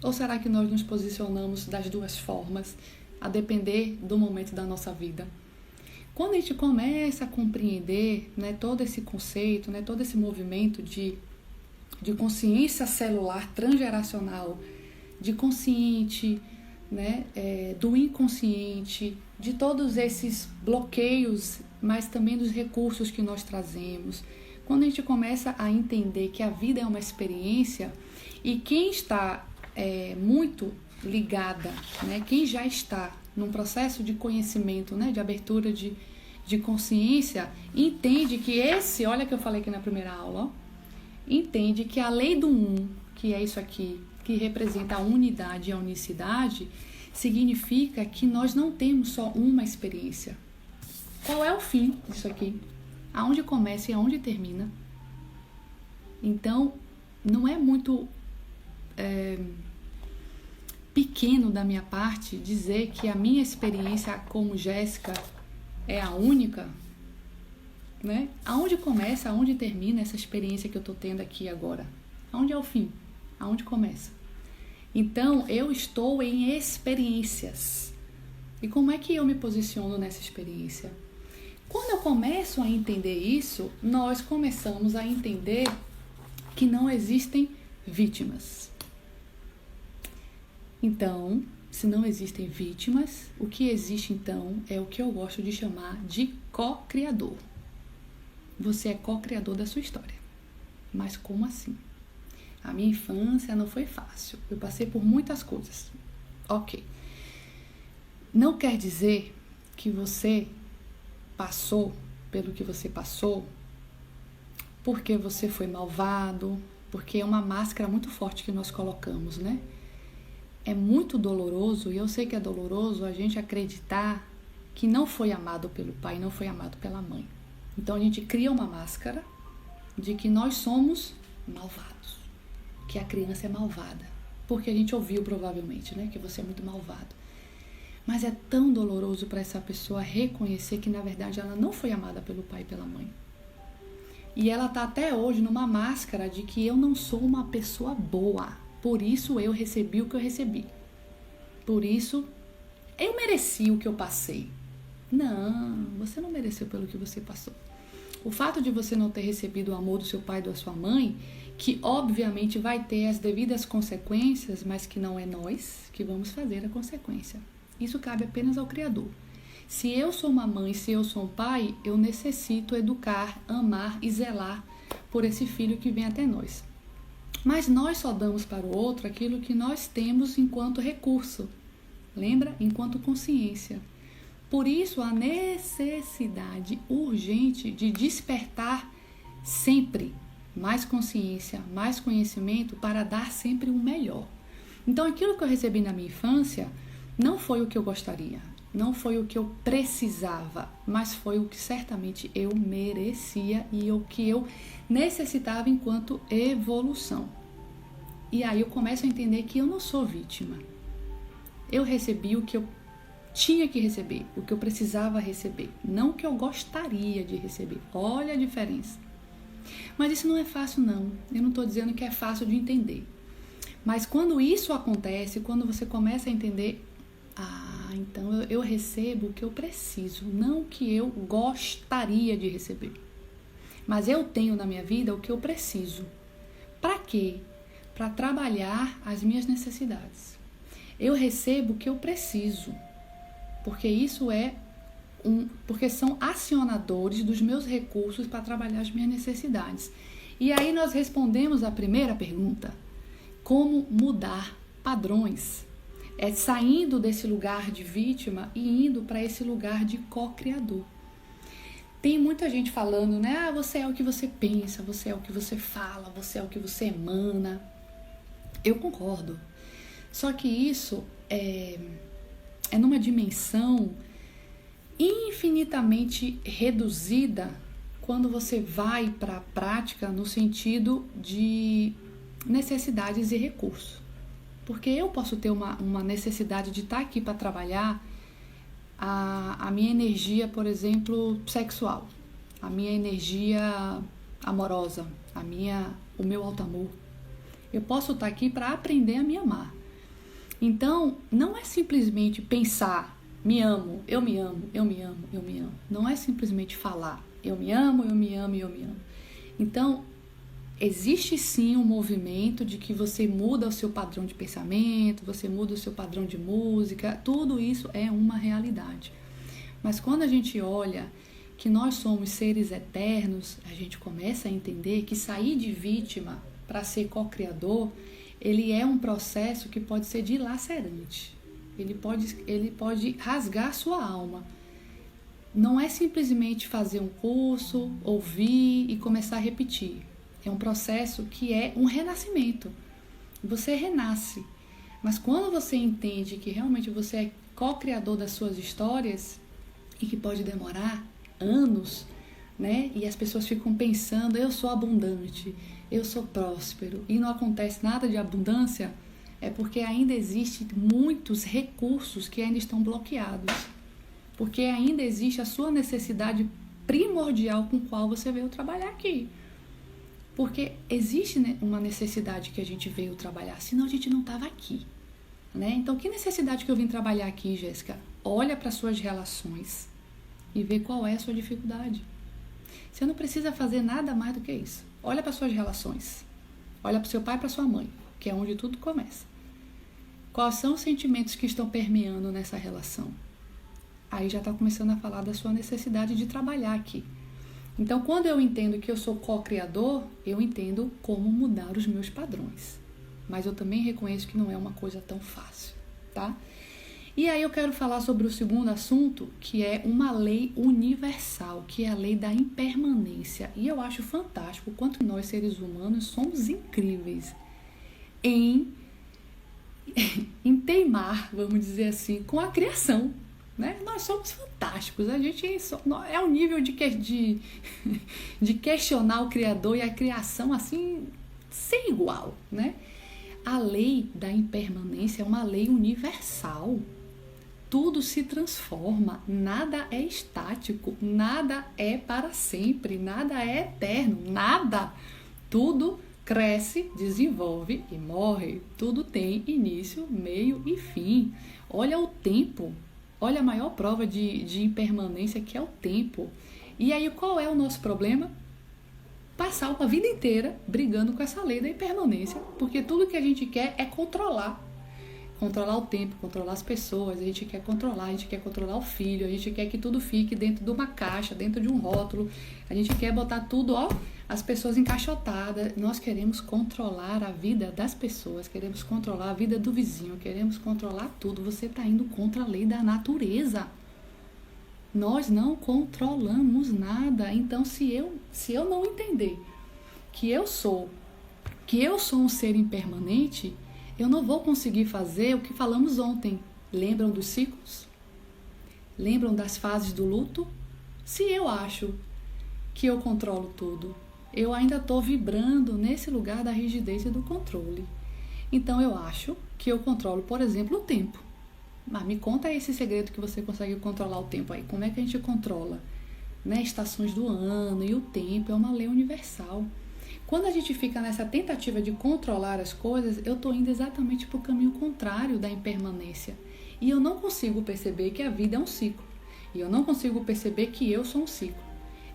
Ou será que nós nos posicionamos das duas formas, a depender do momento da nossa vida? Quando a gente começa a compreender, né, todo esse conceito, né, todo esse movimento de consciência celular transgeracional, de consciente, né, do inconsciente, de todos esses bloqueios, mas também dos recursos que nós trazemos. Quando a gente começa a entender que a vida é uma experiência e quem está muito ligada, né, quem já está num processo de conhecimento, né, de abertura de consciência, entende que olha que eu falei aqui na primeira aula, entende que a lei do que é isso aqui, que representa a unidade e a unicidade, significa que nós não temos só uma experiência. Qual é o fim disso aqui? Aonde começa e aonde termina? Então, não é muito pequeno da minha parte dizer que a minha experiência como Jéssica é a única, né? Aonde começa, aonde termina essa experiência que eu estou tendo aqui agora? Aonde é o fim? Aonde começa? Então, eu estou em experiências. E como é que eu me posiciono nessa experiência? Quando eu começo a entender isso, nós começamos a entender que não existem vítimas. Então, se não existem vítimas, o que existe então é o que eu gosto de chamar de co-criador. Você é co-criador da sua história. Mas como assim? A minha infância não foi fácil. Eu passei por muitas coisas. Ok. Não quer dizer que você passou pelo que você passou porque você foi malvado, porque é uma máscara muito forte que nós colocamos, né? É muito doloroso, e eu sei que é doloroso a gente acreditar que não foi amado pelo pai, não foi amado pela mãe. Então a gente cria uma máscara de que nós somos malvados, que a criança é malvada, porque a gente ouviu provavelmente, né, que você é muito malvado. Mas é tão doloroso para essa pessoa reconhecer que na verdade ela não foi amada pelo pai e pela mãe. E ela está até hoje numa máscara de que eu não sou uma pessoa boa. Por isso eu recebi o que eu recebi. Por isso eu mereci o que eu passei. Não, você não mereceu pelo que você passou. O fato de você não ter recebido o amor do seu pai e da sua mãe, que obviamente vai ter as devidas consequências, mas que não é nós que vamos fazer a consequência. Isso cabe apenas ao Criador. Se eu sou uma mãe, se eu sou um pai, eu necessito educar, amar e zelar por esse filho que vem até nós. Mas nós só damos para o outro aquilo que nós temos enquanto recurso. Lembra? Enquanto consciência. Por isso, a necessidade urgente de despertar sempre mais consciência, mais conhecimento para dar sempre o melhor. Então, aquilo que eu recebi na minha infância não foi o que eu gostaria, não foi o que eu precisava, mas foi o que certamente eu merecia e o que eu necessitava enquanto evolução. E aí eu começo a entender que eu não sou vítima. Eu recebi o que eu tinha que receber, o que eu precisava receber, não o que eu gostaria de receber. Olha a diferença. Mas isso não é fácil, não. Eu não estou dizendo que é fácil de entender. Mas quando isso acontece, quando você começa a entender, então eu recebo o que eu preciso, não o que eu gostaria de receber. Mas eu tenho na minha vida o que eu preciso. Para quê? Para trabalhar as minhas necessidades. Eu recebo o que eu preciso, porque isso porque são acionadores dos meus recursos para trabalhar as minhas necessidades. E aí nós respondemos a primeira pergunta: como mudar padrões? É saindo desse lugar de vítima e indo para esse lugar de co-criador. Tem muita gente falando, né? Você é o que você pensa, você é o que você fala, você é o que você emana. Eu concordo. Só que isso é numa dimensão infinitamente reduzida quando você vai para a prática no sentido de necessidades e recursos. Porque eu posso ter uma necessidade de estar aqui para trabalhar a minha energia, por exemplo, sexual, a minha energia amorosa, o meu alto amor. Eu posso estar aqui para aprender a me amar. Então, não é simplesmente pensar me amo, eu me amo, eu me amo, eu me amo. Não é simplesmente falar, eu me amo, eu me amo, eu me amo. Então, existe sim um movimento de que você muda o seu padrão de pensamento, você muda o seu padrão de música, tudo isso é uma realidade. Mas quando a gente olha que nós somos seres eternos, a gente começa a entender que sair de vítima para ser co-criador, ele é um processo que pode ser dilacerante. Ele pode rasgar a sua alma. Não é simplesmente fazer um curso, ouvir e começar a repetir. É um processo que é um renascimento. Você renasce. Mas quando você entende que realmente você é co-criador das suas histórias e que pode demorar anos, né? E as pessoas ficam pensando, eu sou abundante, eu sou próspero, e não acontece nada de abundância, é porque ainda existem muitos recursos que ainda estão bloqueados. Porque ainda existe a sua necessidade primordial com a qual você veio trabalhar aqui. Porque existe, né, uma necessidade que a gente veio trabalhar, senão a gente não estava aqui. Né? Então, que necessidade que eu vim trabalhar aqui, Jéssica? Olha para suas relações e vê qual é a sua dificuldade. Você não precisa fazer nada mais do que isso. Olha para suas relações. Olha para o seu pai e para sua mãe, que é onde tudo começa. Quais são os sentimentos que estão permeando nessa relação? Aí já está começando a falar da sua necessidade de trabalhar aqui. Então, quando eu entendo que eu sou co-criador, eu entendo como mudar os meus padrões. Mas eu também reconheço que não é uma coisa tão fácil, tá? E aí eu quero falar sobre o segundo assunto, que é uma lei universal, que é a lei da impermanência. E eu acho fantástico o quanto nós, seres humanos, somos incríveis em teimar, vamos dizer assim, com a criação. Né? Nós somos fantásticos, a gente é o nível de questionar o Criador e a criação assim, sem igual, né? A lei da impermanência é uma lei universal, tudo se transforma, nada é estático, nada é para sempre, nada é eterno, nada, tudo cresce, desenvolve e morre, tudo tem início, meio e fim. Olha o tempo. Olha a maior prova de impermanência, que é o tempo. E aí, qual é o nosso problema? Passar uma vida inteira brigando com essa lei da impermanência, porque tudo que a gente quer é controlar. Controlar o tempo, controlar as pessoas, a gente quer controlar o filho, a gente quer que tudo fique dentro de uma caixa, dentro de um rótulo, a gente quer botar tudo, as pessoas encaixotadas. Nós queremos controlar a vida das pessoas, queremos controlar a vida do vizinho, queremos controlar tudo. Você está indo contra a lei da natureza. Nós não controlamos nada. Então, se eu não entender que eu sou um ser impermanente, eu não vou conseguir fazer o que falamos ontem. Lembram dos ciclos? Lembram das fases do luto? Se eu acho que eu controlo tudo, eu ainda estou vibrando nesse lugar da rigidez e do controle. Então eu acho que eu controlo, por exemplo, o tempo. Mas me conta aí esse segredo que você consegue controlar o tempo aí. Como é que a gente controla? Né? Estações do ano e o tempo é uma lei universal. Quando a gente fica nessa tentativa de controlar as coisas, eu estou indo exatamente para o caminho contrário da impermanência. E eu não consigo perceber que a vida é um ciclo. E eu não consigo perceber que eu sou um ciclo.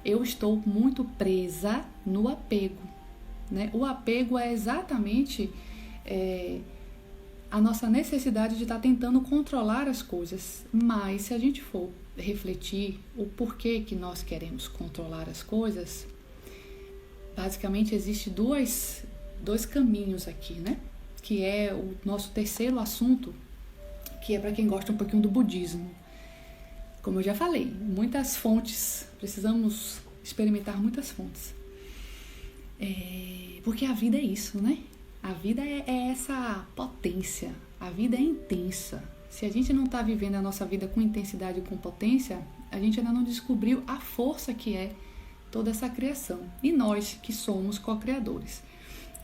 Eu estou muito presa no apego. Né? O apego é exatamente a nossa necessidade de estar tentando controlar as coisas. Mas se a gente for refletir o porquê que nós queremos controlar as coisas, basicamente existe dois caminhos aqui, né? Que é o nosso terceiro assunto, que é para quem gosta um pouquinho do budismo. Como eu já falei, muitas fontes, precisamos experimentar muitas fontes. Porque a vida é isso, né? A vida é essa potência, a vida é intensa. Se a gente não está vivendo a nossa vida com intensidade e com potência, a gente ainda não descobriu a força que é toda essa criação. E nós que somos co-criadores.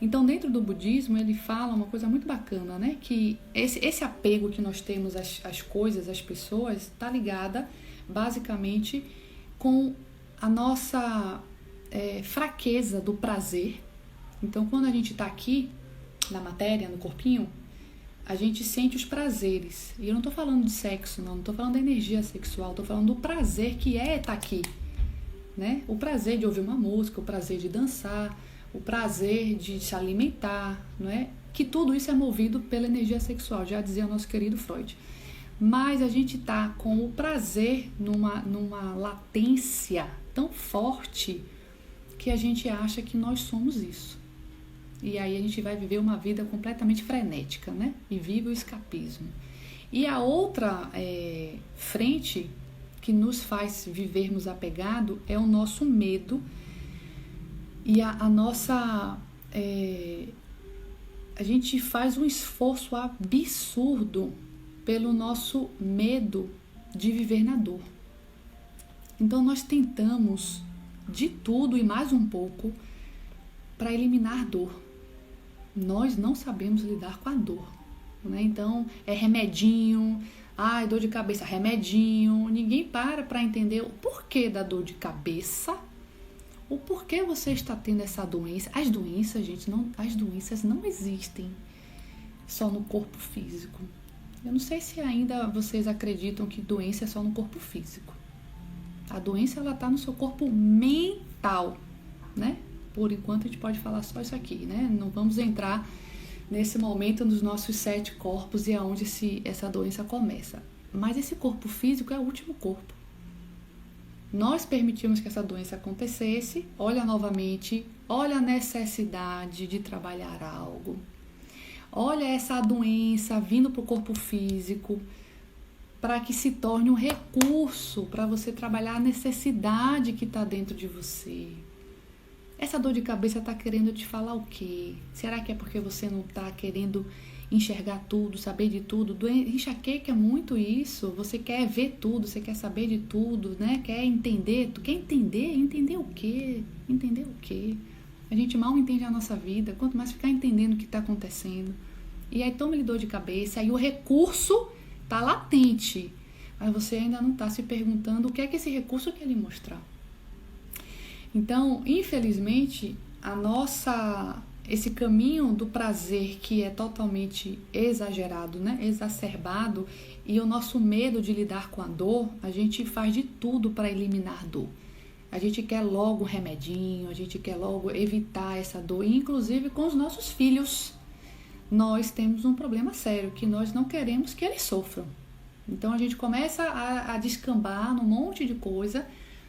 Então, dentro do budismo, ele fala uma coisa muito bacana, né? Que esse apego que nós temos às coisas, às pessoas, está ligada basicamente com a nossa fraqueza do prazer. Então, quando a gente está aqui, na matéria, no corpinho, a gente sente os prazeres. E eu não estou falando de sexo, não estou falando da energia sexual, estou falando do prazer que é estar aqui, né? O prazer de ouvir uma música, o prazer de dançar, o prazer de se alimentar, não é? Que tudo isso é movido pela energia sexual, já dizia o nosso querido Freud. Mas a gente está com o prazer numa latência tão forte que a gente acha que nós somos isso. E aí a gente vai viver uma vida completamente frenética, né? E vive o escapismo. E a outra frente que nos faz vivermos apegado é o nosso medo e a nossa... a gente faz um esforço absurdo pelo nosso medo de viver na dor. Então nós tentamos de tudo e mais um pouco para eliminar dor. Nós não sabemos lidar com a dor, né? Então é remedinho, dor de cabeça, remedinho. Ninguém para entender o porquê da dor de cabeça, o porquê você está tendo essa doença. As doenças, gente, as doenças não existem só no corpo físico. Eu não sei se ainda vocês acreditam que doença é só no corpo físico. A doença, ela está no seu corpo mental, né? Por enquanto a gente pode falar só isso aqui, né? Não vamos entrar nesse momento nos nossos 7 corpos e aonde essa doença começa. Mas esse corpo físico é o último corpo. Nós permitimos que essa doença acontecesse, olha novamente, olha a necessidade de trabalhar algo. Olha essa doença vindo para o corpo físico para que se torne um recurso para você trabalhar a necessidade que está dentro de você. Essa dor de cabeça está querendo te falar o quê? Será que é porque você não está querendo enxergar tudo, saber de tudo? Enxaqueca é muito isso. Você quer ver tudo, você quer saber de tudo, né? Quer entender. Tu quer entender? Entender o quê? Entender o quê? A gente mal entende a nossa vida, quanto mais ficar entendendo o que está acontecendo. E aí toma-lhe dor de cabeça, aí o recurso está latente, mas você ainda não está se perguntando o que é que esse recurso quer lhe mostrar. Então, infelizmente, esse caminho do prazer que é totalmente exagerado, né? Exacerbado, e o nosso medo de lidar com a dor, a gente faz de tudo para eliminar dor. A gente quer logo um remedinho, a gente quer logo evitar essa dor, e inclusive com os nossos filhos. Nós temos um problema sério, que nós não queremos que eles sofram. Então a gente começa a descambar num monte de coisa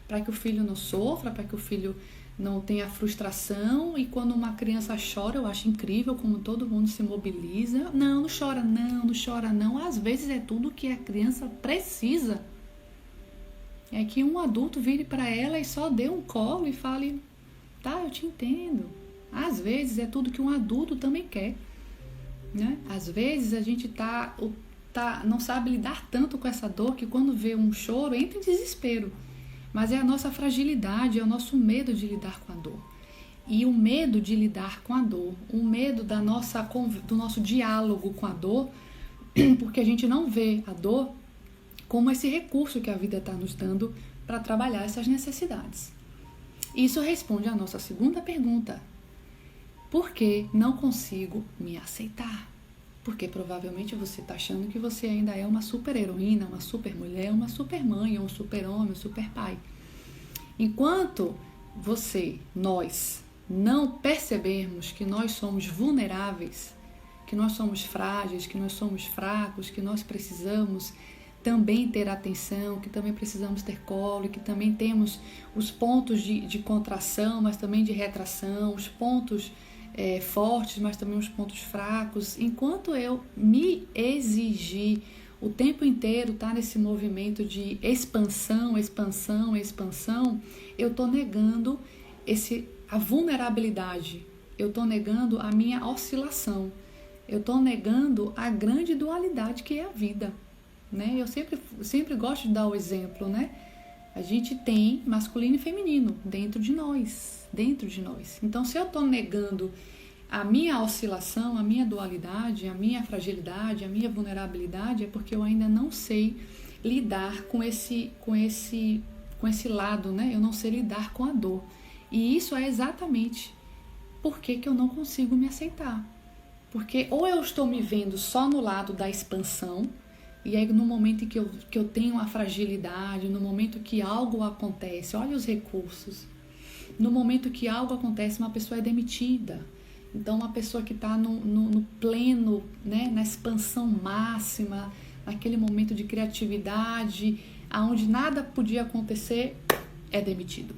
para que o filho não sofra, para que o filho não tenha frustração. E quando uma criança chora, eu acho incrível como todo mundo se mobiliza. Não chora não, não chora não. Às vezes é tudo que a criança precisa. É que um adulto vire para ela e só dê um colo e fale, tá, eu te entendo. Às vezes é tudo que um adulto também quer, né? Às vezes a gente não sabe lidar tanto com essa dor que quando vê um choro entra em desespero. Mas é a nossa fragilidade, é o nosso medo de lidar com a dor. E o medo de lidar com a dor, o medo do nosso diálogo com a dor, porque a gente não vê a dor como esse recurso que a vida está nos dando para trabalhar essas necessidades. Isso responde à nossa segunda pergunta. Por que não consigo me aceitar? Porque provavelmente você está achando que você ainda é uma super heroína, uma super mulher, uma super mãe, um super homem, um super pai. Enquanto nós não percebermos que nós somos vulneráveis, que nós somos frágeis, que nós somos fracos, que nós precisamos também ter atenção, que também precisamos ter colo, que também temos os pontos de contração, mas também de retração, os pontos fortes, mas também os pontos fracos. Enquanto eu me exigir o tempo inteiro estar nesse movimento de expansão, eu estou negando a vulnerabilidade, eu estou negando a minha oscilação, eu estou negando a grande dualidade que é a vida, né? Eu sempre gosto de dar o exemplo, né? A gente tem masculino e feminino dentro de nós. Então, se eu estou negando a minha oscilação, a minha dualidade, a minha fragilidade, a minha vulnerabilidade, é porque eu ainda não sei lidar com esse lado, né? Eu não sei lidar com a dor. E isso é exatamente por que eu não consigo me aceitar. Porque ou eu estou me vendo só no lado da expansão, e aí no momento em que eu tenho uma fragilidade, no momento que algo acontece, olha os recursos, no momento que algo acontece, uma pessoa é demitida. Então, uma pessoa que está no pleno, né, na expansão máxima, naquele momento de criatividade, onde nada podia acontecer, é demitido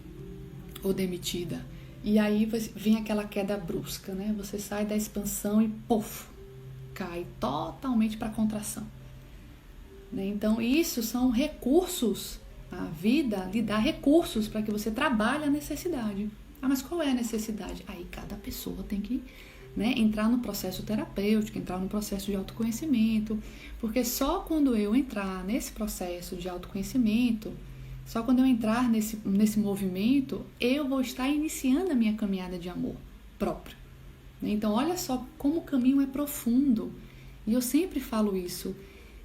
ou demitida. E aí vem aquela queda brusca, né? Você sai da expansão e, puf, cai totalmente para a contração. Né? Então, isso são recursos. A vida lhe dá recursos para que você trabalhe a necessidade. Ah, mas qual é a necessidade? Aí cada pessoa tem que, né, entrar no processo terapêutico, entrar no processo de autoconhecimento, porque só quando eu entrar nesse processo de autoconhecimento, só quando eu entrar nesse movimento, eu vou estar iniciando a minha caminhada de amor próprio. Então, olha só como o caminho é profundo. E eu sempre falo isso.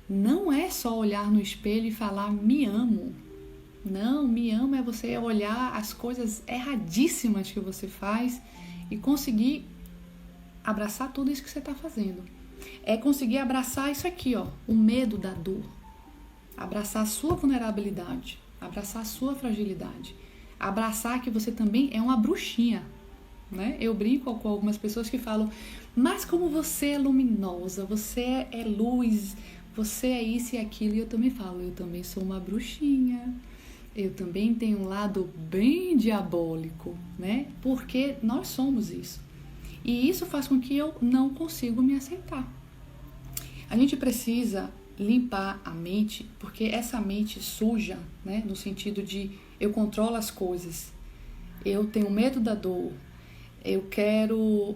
Não é só olhar no espelho e falar, me amo. Não, me amo é você olhar as coisas erradíssimas que você faz e conseguir abraçar tudo isso que você está fazendo. É conseguir abraçar isso aqui, ó, o medo da dor. Abraçar a sua vulnerabilidade, abraçar a sua fragilidade. Abraçar que você também é uma bruxinha, né? Eu brinco com algumas pessoas que falam, mas como você é luminosa, você é luz, você é isso e aquilo. E eu também falo, eu também sou uma bruxinha. Eu também tenho um lado bem diabólico, né? Porque nós somos isso. E isso faz com que eu não consiga me aceitar. A gente precisa limpar a mente, porque essa mente suja, né? No sentido de eu controlo as coisas, eu tenho medo da dor, eu quero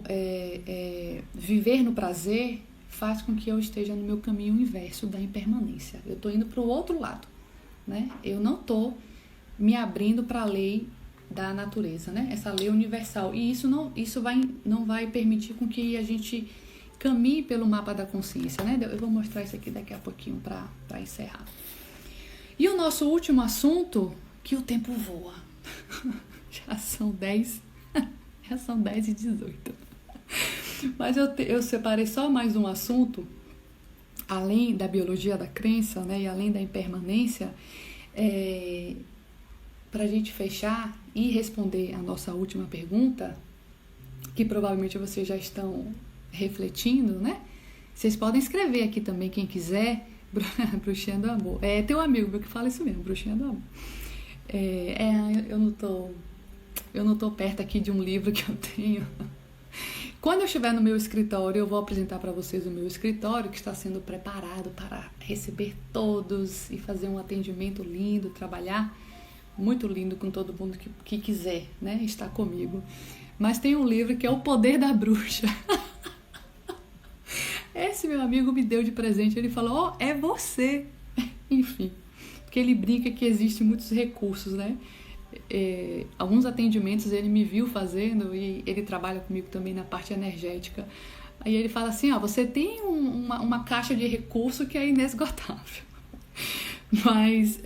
viver no prazer, faz com que eu esteja no meu caminho inverso da impermanência. Eu estou indo para o outro lado, né? Eu não estou me abrindo para a lei da natureza, né? Essa lei universal. E isso não vai permitir com que a gente caminhe pelo mapa da consciência, né? Eu vou mostrar isso aqui daqui a pouquinho para encerrar. E o nosso último assunto, que o tempo voa. Já são 10 e 18. Mas eu separei só mais um assunto, além da biologia da crença, né? E além da impermanência, para a gente fechar e responder a nossa última pergunta, que provavelmente vocês já estão refletindo, né? Vocês podem escrever aqui também, quem quiser, Bruxinha do Amor. Tem um amigo meu que fala isso mesmo, Bruxinha do Amor. Eu não tô perto aqui de um livro que eu tenho. Quando eu estiver no meu escritório, eu vou apresentar para vocês o meu escritório, que está sendo preparado para receber todos e fazer um atendimento lindo, trabalhar muito lindo com todo mundo que quiser, né, estar comigo. Mas tem um livro que é O Poder da Bruxa. Esse meu amigo me deu de presente, ele falou, é você. Enfim, porque ele brinca que existem muitos recursos, né? Alguns atendimentos ele me viu fazendo e ele trabalha comigo também na parte energética. Aí ele fala assim, você tem uma caixa de recurso que é inesgotável. Mas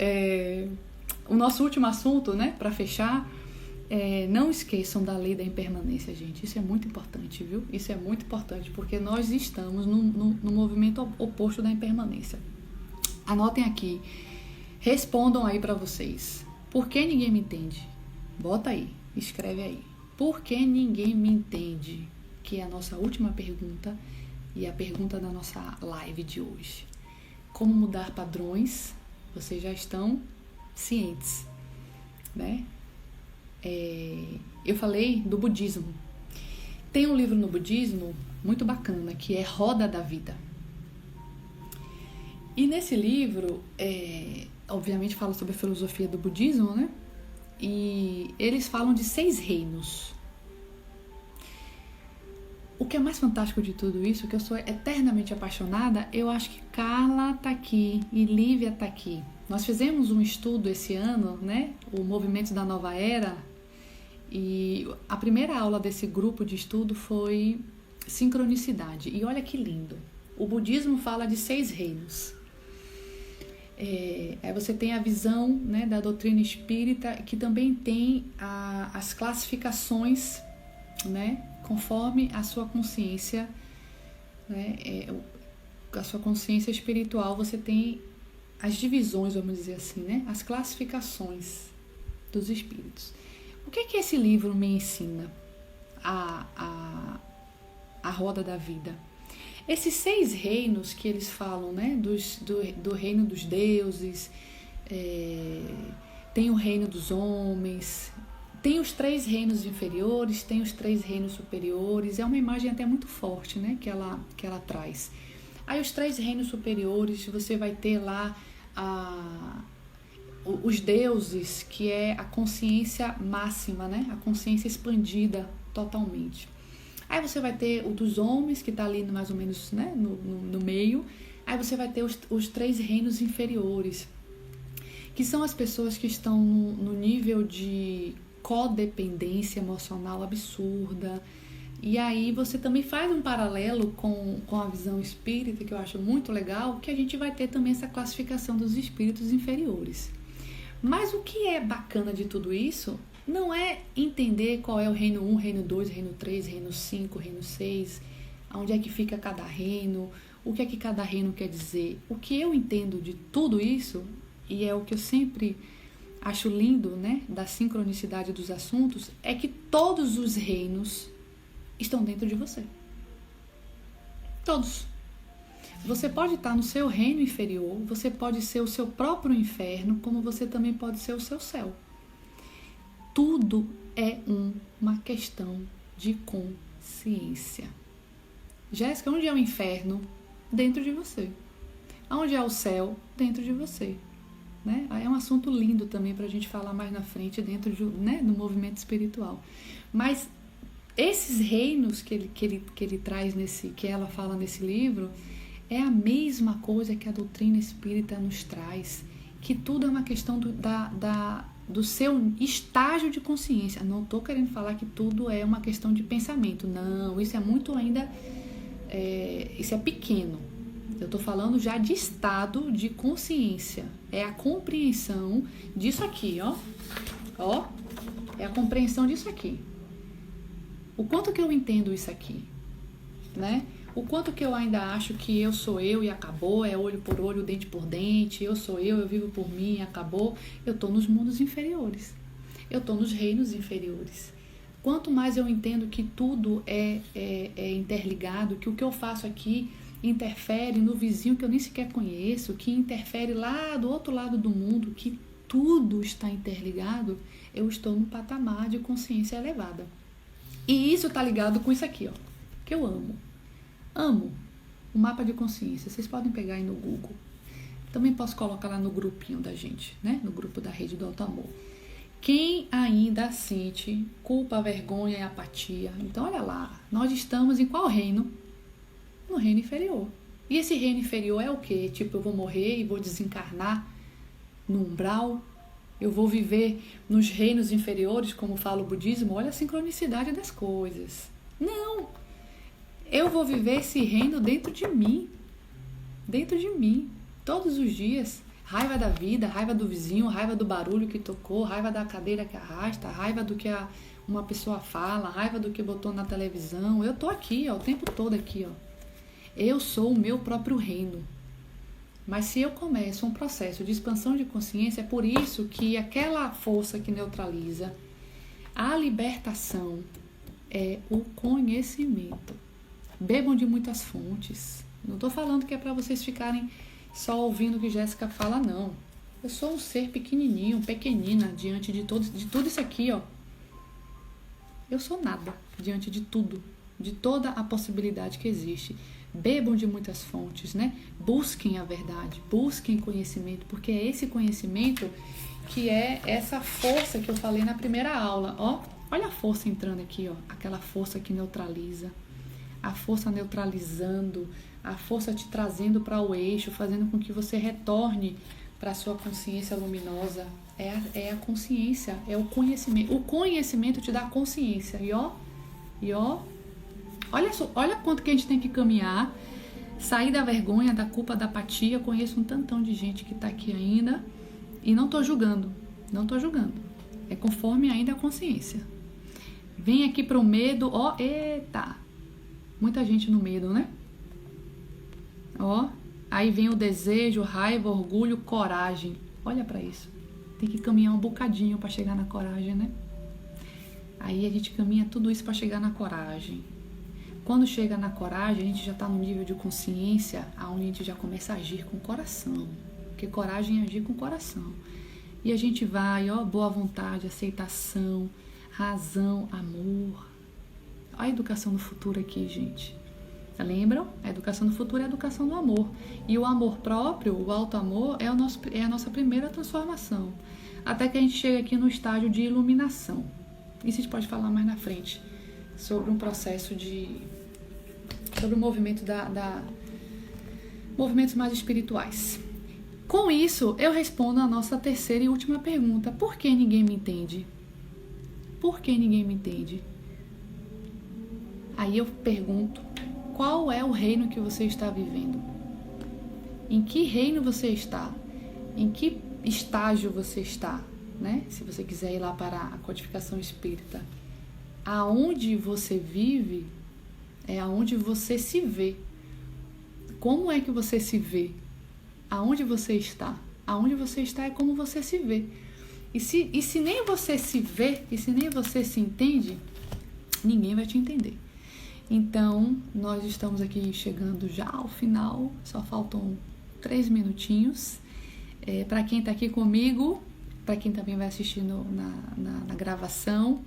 o nosso último assunto, né, para fechar, não esqueçam da lei da impermanência, gente. Isso é muito importante, viu? Isso é muito importante, porque nós estamos no movimento oposto da impermanência. Anotem aqui, respondam aí para vocês. Por que ninguém me entende? Bota aí, escreve aí. Por que ninguém me entende? Que é a nossa última pergunta e a pergunta da nossa live de hoje. Como mudar padrões? Vocês já estão cientes, né? Eu falei do budismo. Tem um livro no budismo muito bacana que é Roda da Vida. E nesse livro, obviamente fala sobre a filosofia do budismo, né? E eles falam de 6 reinos. O que é mais fantástico de tudo isso, que eu sou eternamente apaixonada, eu acho que Carla tá aqui e Lívia tá aqui. Nós fizemos um estudo esse ano, né? O Movimento da Nova Era. E a primeira aula desse grupo de estudo foi sincronicidade. E olha que lindo. O budismo fala de 6 reinos. Aí você tem a visão, né, da doutrina espírita, que também tem as classificações, né, conforme a sua consciência né? A sua consciência espiritual, você tem as divisões, vamos dizer assim, né? As classificações dos espíritos. O que é que esse livro me ensina? A roda da vida. Esses 6 reinos que eles falam, né? Do reino dos deuses, tem o reino dos homens, tem os 3 reinos inferiores, tem os 3 reinos superiores. É uma imagem até muito forte, né? Que ela traz. Aí os 3 reinos superiores, você vai ter lá os deuses, que é a consciência máxima, né? A consciência expandida totalmente. Aí você vai ter o dos homens, que está ali mais ou menos, né, no meio. Aí você vai ter os 3 reinos inferiores, que são as pessoas que estão no nível de codependência emocional absurda. E aí você também faz um paralelo com a visão espírita, que eu acho muito legal, que a gente vai ter também essa classificação dos espíritos inferiores. Mas o que é bacana de tudo isso não é entender qual é o reino 1, reino 2, reino 3, reino 5, reino 6, onde é que fica cada reino, o que é que cada reino quer dizer. O que eu entendo de tudo isso, e é o que eu sempre acho lindo, né, da sincronicidade dos assuntos, é que todos os reinos estão dentro de você. Todos. Você pode estar no seu reino inferior, você pode ser o seu próprio inferno, como você também pode ser o seu céu. Tudo é uma questão de consciência. Jéssica, onde é o inferno? Dentro de você. Onde é o céu? Dentro de você. Né? É um assunto lindo também para a gente falar mais na frente dentro do movimento espiritual. Mas esses reinos que ele traz que ela fala nesse livro, é a mesma coisa que a doutrina espírita nos traz, que tudo é uma questão do seu estágio de consciência. Não estou querendo falar que tudo é uma questão de pensamento, não, isso é muito ainda, isso é pequeno. Eu estou falando já de estado de consciência, é a compreensão disso aqui, ó, é a compreensão disso aqui. O quanto que eu entendo isso aqui, né? O quanto que eu ainda acho que eu sou eu e acabou, é olho por olho, dente por dente, eu sou eu vivo por mim e acabou. Eu estou nos mundos inferiores, eu estou nos reinos inferiores. Quanto mais eu entendo que tudo é interligado, que o que eu faço aqui interfere no vizinho que eu nem sequer conheço, que interfere lá do outro lado do mundo, que tudo está interligado, eu estou num patamar de consciência elevada. E isso está ligado com isso aqui, ó, que eu amo. Amo o mapa de consciência. Vocês podem pegar aí no Google. Também posso colocar lá no grupinho da gente, né? No grupo da Rede do Alto Amor. Quem ainda sente culpa, vergonha e apatia? Então, olha lá. Nós estamos em qual reino? No reino inferior. E esse reino inferior é o quê? Tipo, eu vou morrer e vou desencarnar no umbral? Eu vou viver nos reinos inferiores, como fala o budismo? Olha a sincronicidade das coisas. Não! Eu vou viver esse reino dentro de mim, todos os dias. Raiva da vida, raiva do vizinho, raiva do barulho que tocou, raiva da cadeira que arrasta, raiva do que uma pessoa fala, raiva do que botou na televisão. Eu tô aqui, ó, o tempo todo aqui, ó. Eu sou o meu próprio reino. Mas se eu começo um processo de expansão de consciência, é por isso que aquela força que neutraliza a libertação é o conhecimento. Bebam de muitas fontes. Não estou falando que é para vocês ficarem só ouvindo o que Jéssica fala, não. Eu sou um ser pequenininho, pequenina, diante de tudo isso aqui, ó. Eu sou nada diante de tudo, de toda a possibilidade que existe. Bebam de muitas fontes, né? Busquem a verdade, busquem conhecimento, porque é esse conhecimento que é essa força que eu falei na primeira aula, ó. Olha a força entrando aqui, ó. Aquela força que neutraliza. A força neutralizando, a força te trazendo para o eixo, fazendo com que você retorne para a sua consciência luminosa. É a consciência, é o conhecimento. O conhecimento te dá consciência. E ó, olha quanto que a gente tem que caminhar, sair da vergonha, da culpa, da apatia. Eu conheço um tantão de gente que está aqui ainda e não estou julgando. É conforme ainda a consciência. Vem aqui para o medo, ó, eita! Muita gente no medo, né? Ó, aí vem o desejo, raiva, orgulho, coragem. Olha para isso. Tem que caminhar um bocadinho para chegar na coragem, né? Aí a gente caminha tudo isso para chegar na coragem. Quando chega na coragem, a gente já está no nível de consciência, onde a gente já começa a agir com o coração. Porque coragem é agir com o coração. E a gente vai, ó, boa vontade, aceitação, razão, amor. Olha a educação do futuro aqui, gente. Lembram? A educação do futuro é a educação do amor. E o amor próprio, o auto-amor, é a nossa primeira transformação. Até que a gente chega aqui no estágio de iluminação. Isso a gente pode falar mais na frente. Sobre um processo sobre o movimento movimentos mais espirituais. Com isso, eu respondo a nossa terceira e última pergunta. Por que ninguém me entende? Por que ninguém me entende? Aí eu pergunto, qual é o reino que você está vivendo? Em que reino você está? Em que estágio você está? Né? Se você quiser ir lá para a codificação espírita. Aonde você vive é aonde você se vê. Como é que você se vê? Aonde você está? Aonde você está é como você se vê. E se nem você se vê, e se nem você se entende, ninguém vai te entender. Então, nós estamos aqui chegando já ao final, só faltam 3 minutinhos. Para quem está aqui comigo, para quem também vai assistir na gravação,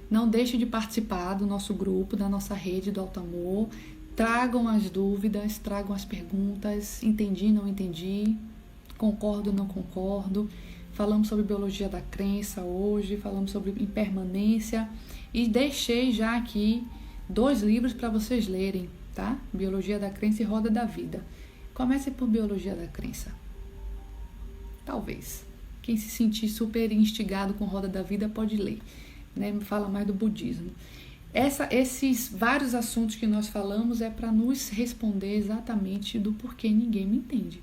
não deixe de participar do nosso grupo, da nossa rede do Alto Amor. Tragam as dúvidas, tragam as perguntas, entendi, não entendi, concordo, não concordo. Falamos sobre biologia da crença hoje, falamos sobre impermanência e deixei já aqui 2 livros para vocês lerem, tá? Biologia da crença e Roda da Vida. Comece por Biologia da crença. Talvez. Quem se sentir super instigado com Roda da Vida pode ler, né? Fala mais do budismo. Esses vários assuntos que nós falamos é para nos responder exatamente do porquê ninguém me entende.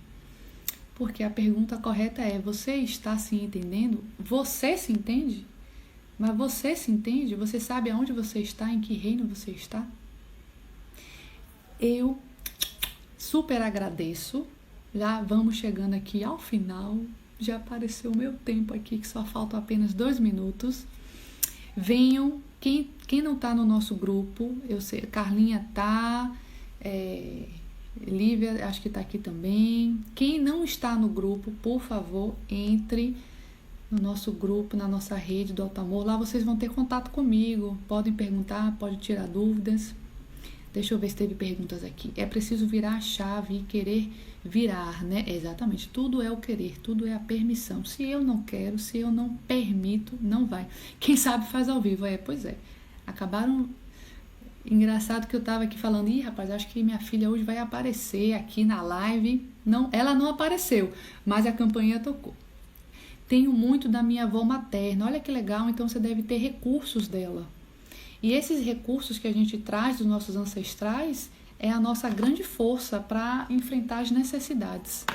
Porque a pergunta correta é, você está se entendendo? Você se entende? Mas você se entende? Você sabe aonde você está? Em que reino você está? Eu super agradeço. Já vamos chegando aqui ao final. Já apareceu o meu tempo aqui, que só faltam apenas 2 minutos. Venham. Quem não está no nosso grupo, eu sei, Carlinha tá, Lívia acho que está aqui também. Quem não está no grupo, por favor, entre no nosso grupo, na nossa rede do Alto Amor. Lá vocês vão ter contato comigo, podem perguntar, podem tirar dúvidas. Deixa eu ver se teve perguntas aqui. É preciso virar a chave e querer virar, né? Exatamente. Tudo é o querer, tudo é a permissão. Se eu não quero, se eu não permito, não vai. Quem sabe faz ao vivo. Pois é. Acabaram... Engraçado que eu tava aqui falando, rapaz, acho que minha filha hoje vai aparecer aqui na live. Não, ela não apareceu, mas a campainha tocou. Tenho muito da minha avó materna. Olha que legal, então você deve ter recursos dela. E esses recursos que a gente traz dos nossos ancestrais é a nossa grande força para enfrentar as necessidades.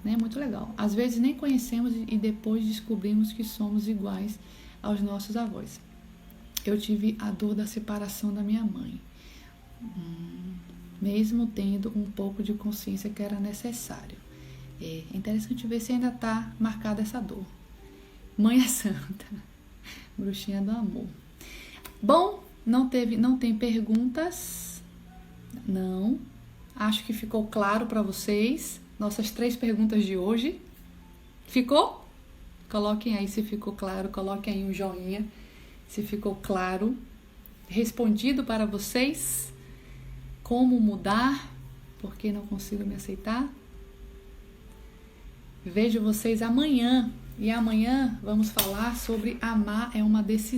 Né? Muito legal. Às vezes nem conhecemos e depois descobrimos que somos iguais aos nossos avós. Eu tive a dor da separação da minha mãe. Mesmo tendo um pouco de consciência que era necessário. É interessante ver se ainda está marcada essa dor. Mãe é santa. Bruxinha do amor. Bom, não tem perguntas? Não. Acho que ficou claro para vocês. Nossas 3 perguntas de hoje. Ficou? Coloquem aí se ficou claro. Coloquem aí um joinha se ficou claro. Respondido para vocês. Como mudar? Por que não consigo me aceitar? Vejo vocês amanhã. E amanhã vamos falar sobre amar é uma decisão.